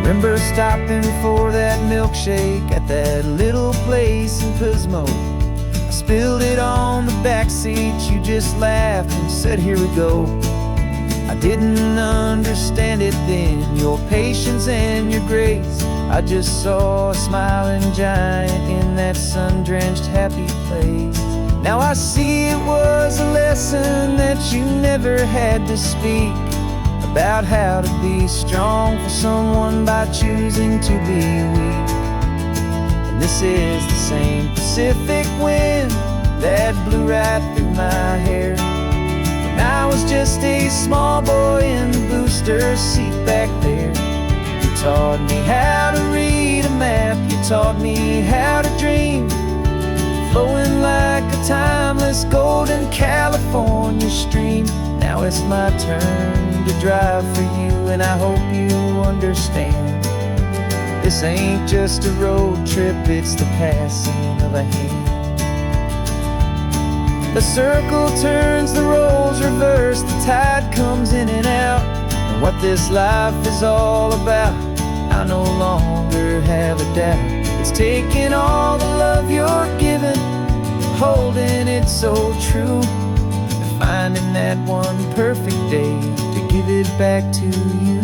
Remember stopping for that milkshake at that little place in Pismo? I spilled it on the back seat, you just laughed and said, here we go. I didn't understand it then, your patience and your grace. I just saw a smiling giant in that sun-drenched happy place. Now I see it was a lesson that you never had to speak, about how to be strong for someone by choosing to be weak. And this is the same Pacific wind that blew right through my hair when I was just a small boy in the booster seat back there. You taught me how to read a map, you taught me how to dream, flowing like a timeless golden California stream. Now it's my turn to drive for you, and I hope you understand. This ain't just a road trip, it's the passing of a hand. The circle turns, the roles reverse, the tide comes in and out. And what this life is all about, I no longer have a doubt. It's taking all the love you're giving, holding it so true, and finding that one perfect day to give it back to you.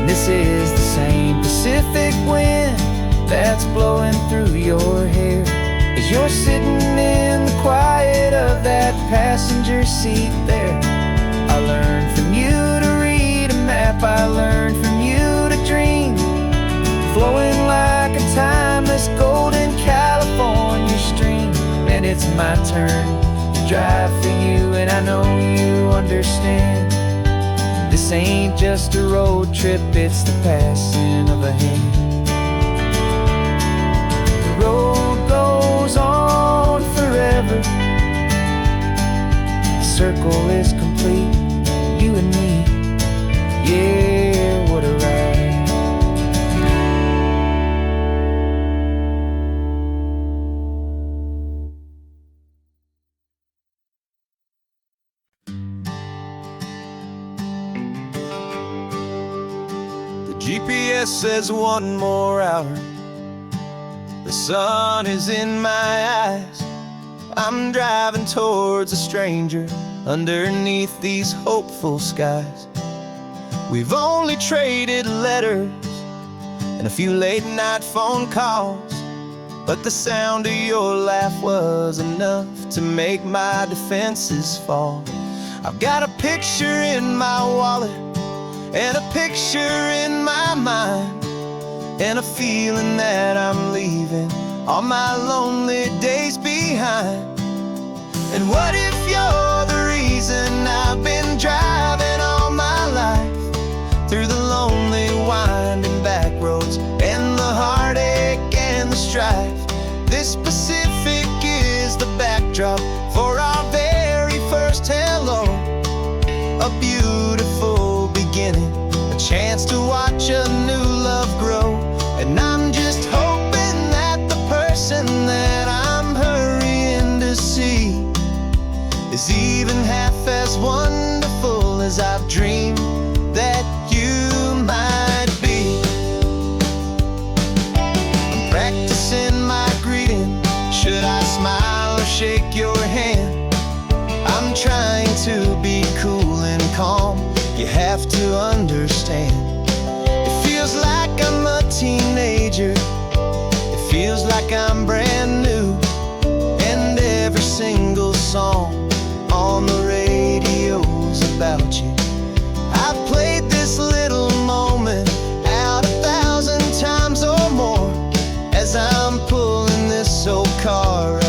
This is the same Pacific wind that's blowing through your hair as you're sitting in the quiet of that passenger seat there. I learned from you to read a map, I learned from you to dream, flowing like a timeless golden California stream. And it's my turn to drive for you, and I know you understand. This This ain't just a road trip, it's the passing of a hand. The road goes on forever. The circle is complete, you and me. Yeah, what a ride. GPS says one more hour. The sun is in my eyes. I'm driving towards a stranger underneath these hopeful skies. We've only traded letters and a few late night phone calls, but the sound of your laugh was enough to make my defenses fall. I've got a picture in my wallet and a picture in my mind, and a feeling that I'm leaving all my lonely days behind. And what if you're the reason I've been driving all my life, through the lonely winding back roads and the heartache and the strife? This Pacific is the backdrop for our very first hello, a beautiful beginning, a chance to watch a new love grow. And I'm just hoping that the person that I'm hurrying to see is even half as wonderful as I've dreamed that you might be. I'm practicing my greeting. Should I smile or shake your hand? I'm trying to be cool and calm. You have to understand. It feels like I'm a teenager. It feels like I'm brand new. And every single song on the radio's about you. I've played this little moment out 1,000 times or more as I'm pulling this old car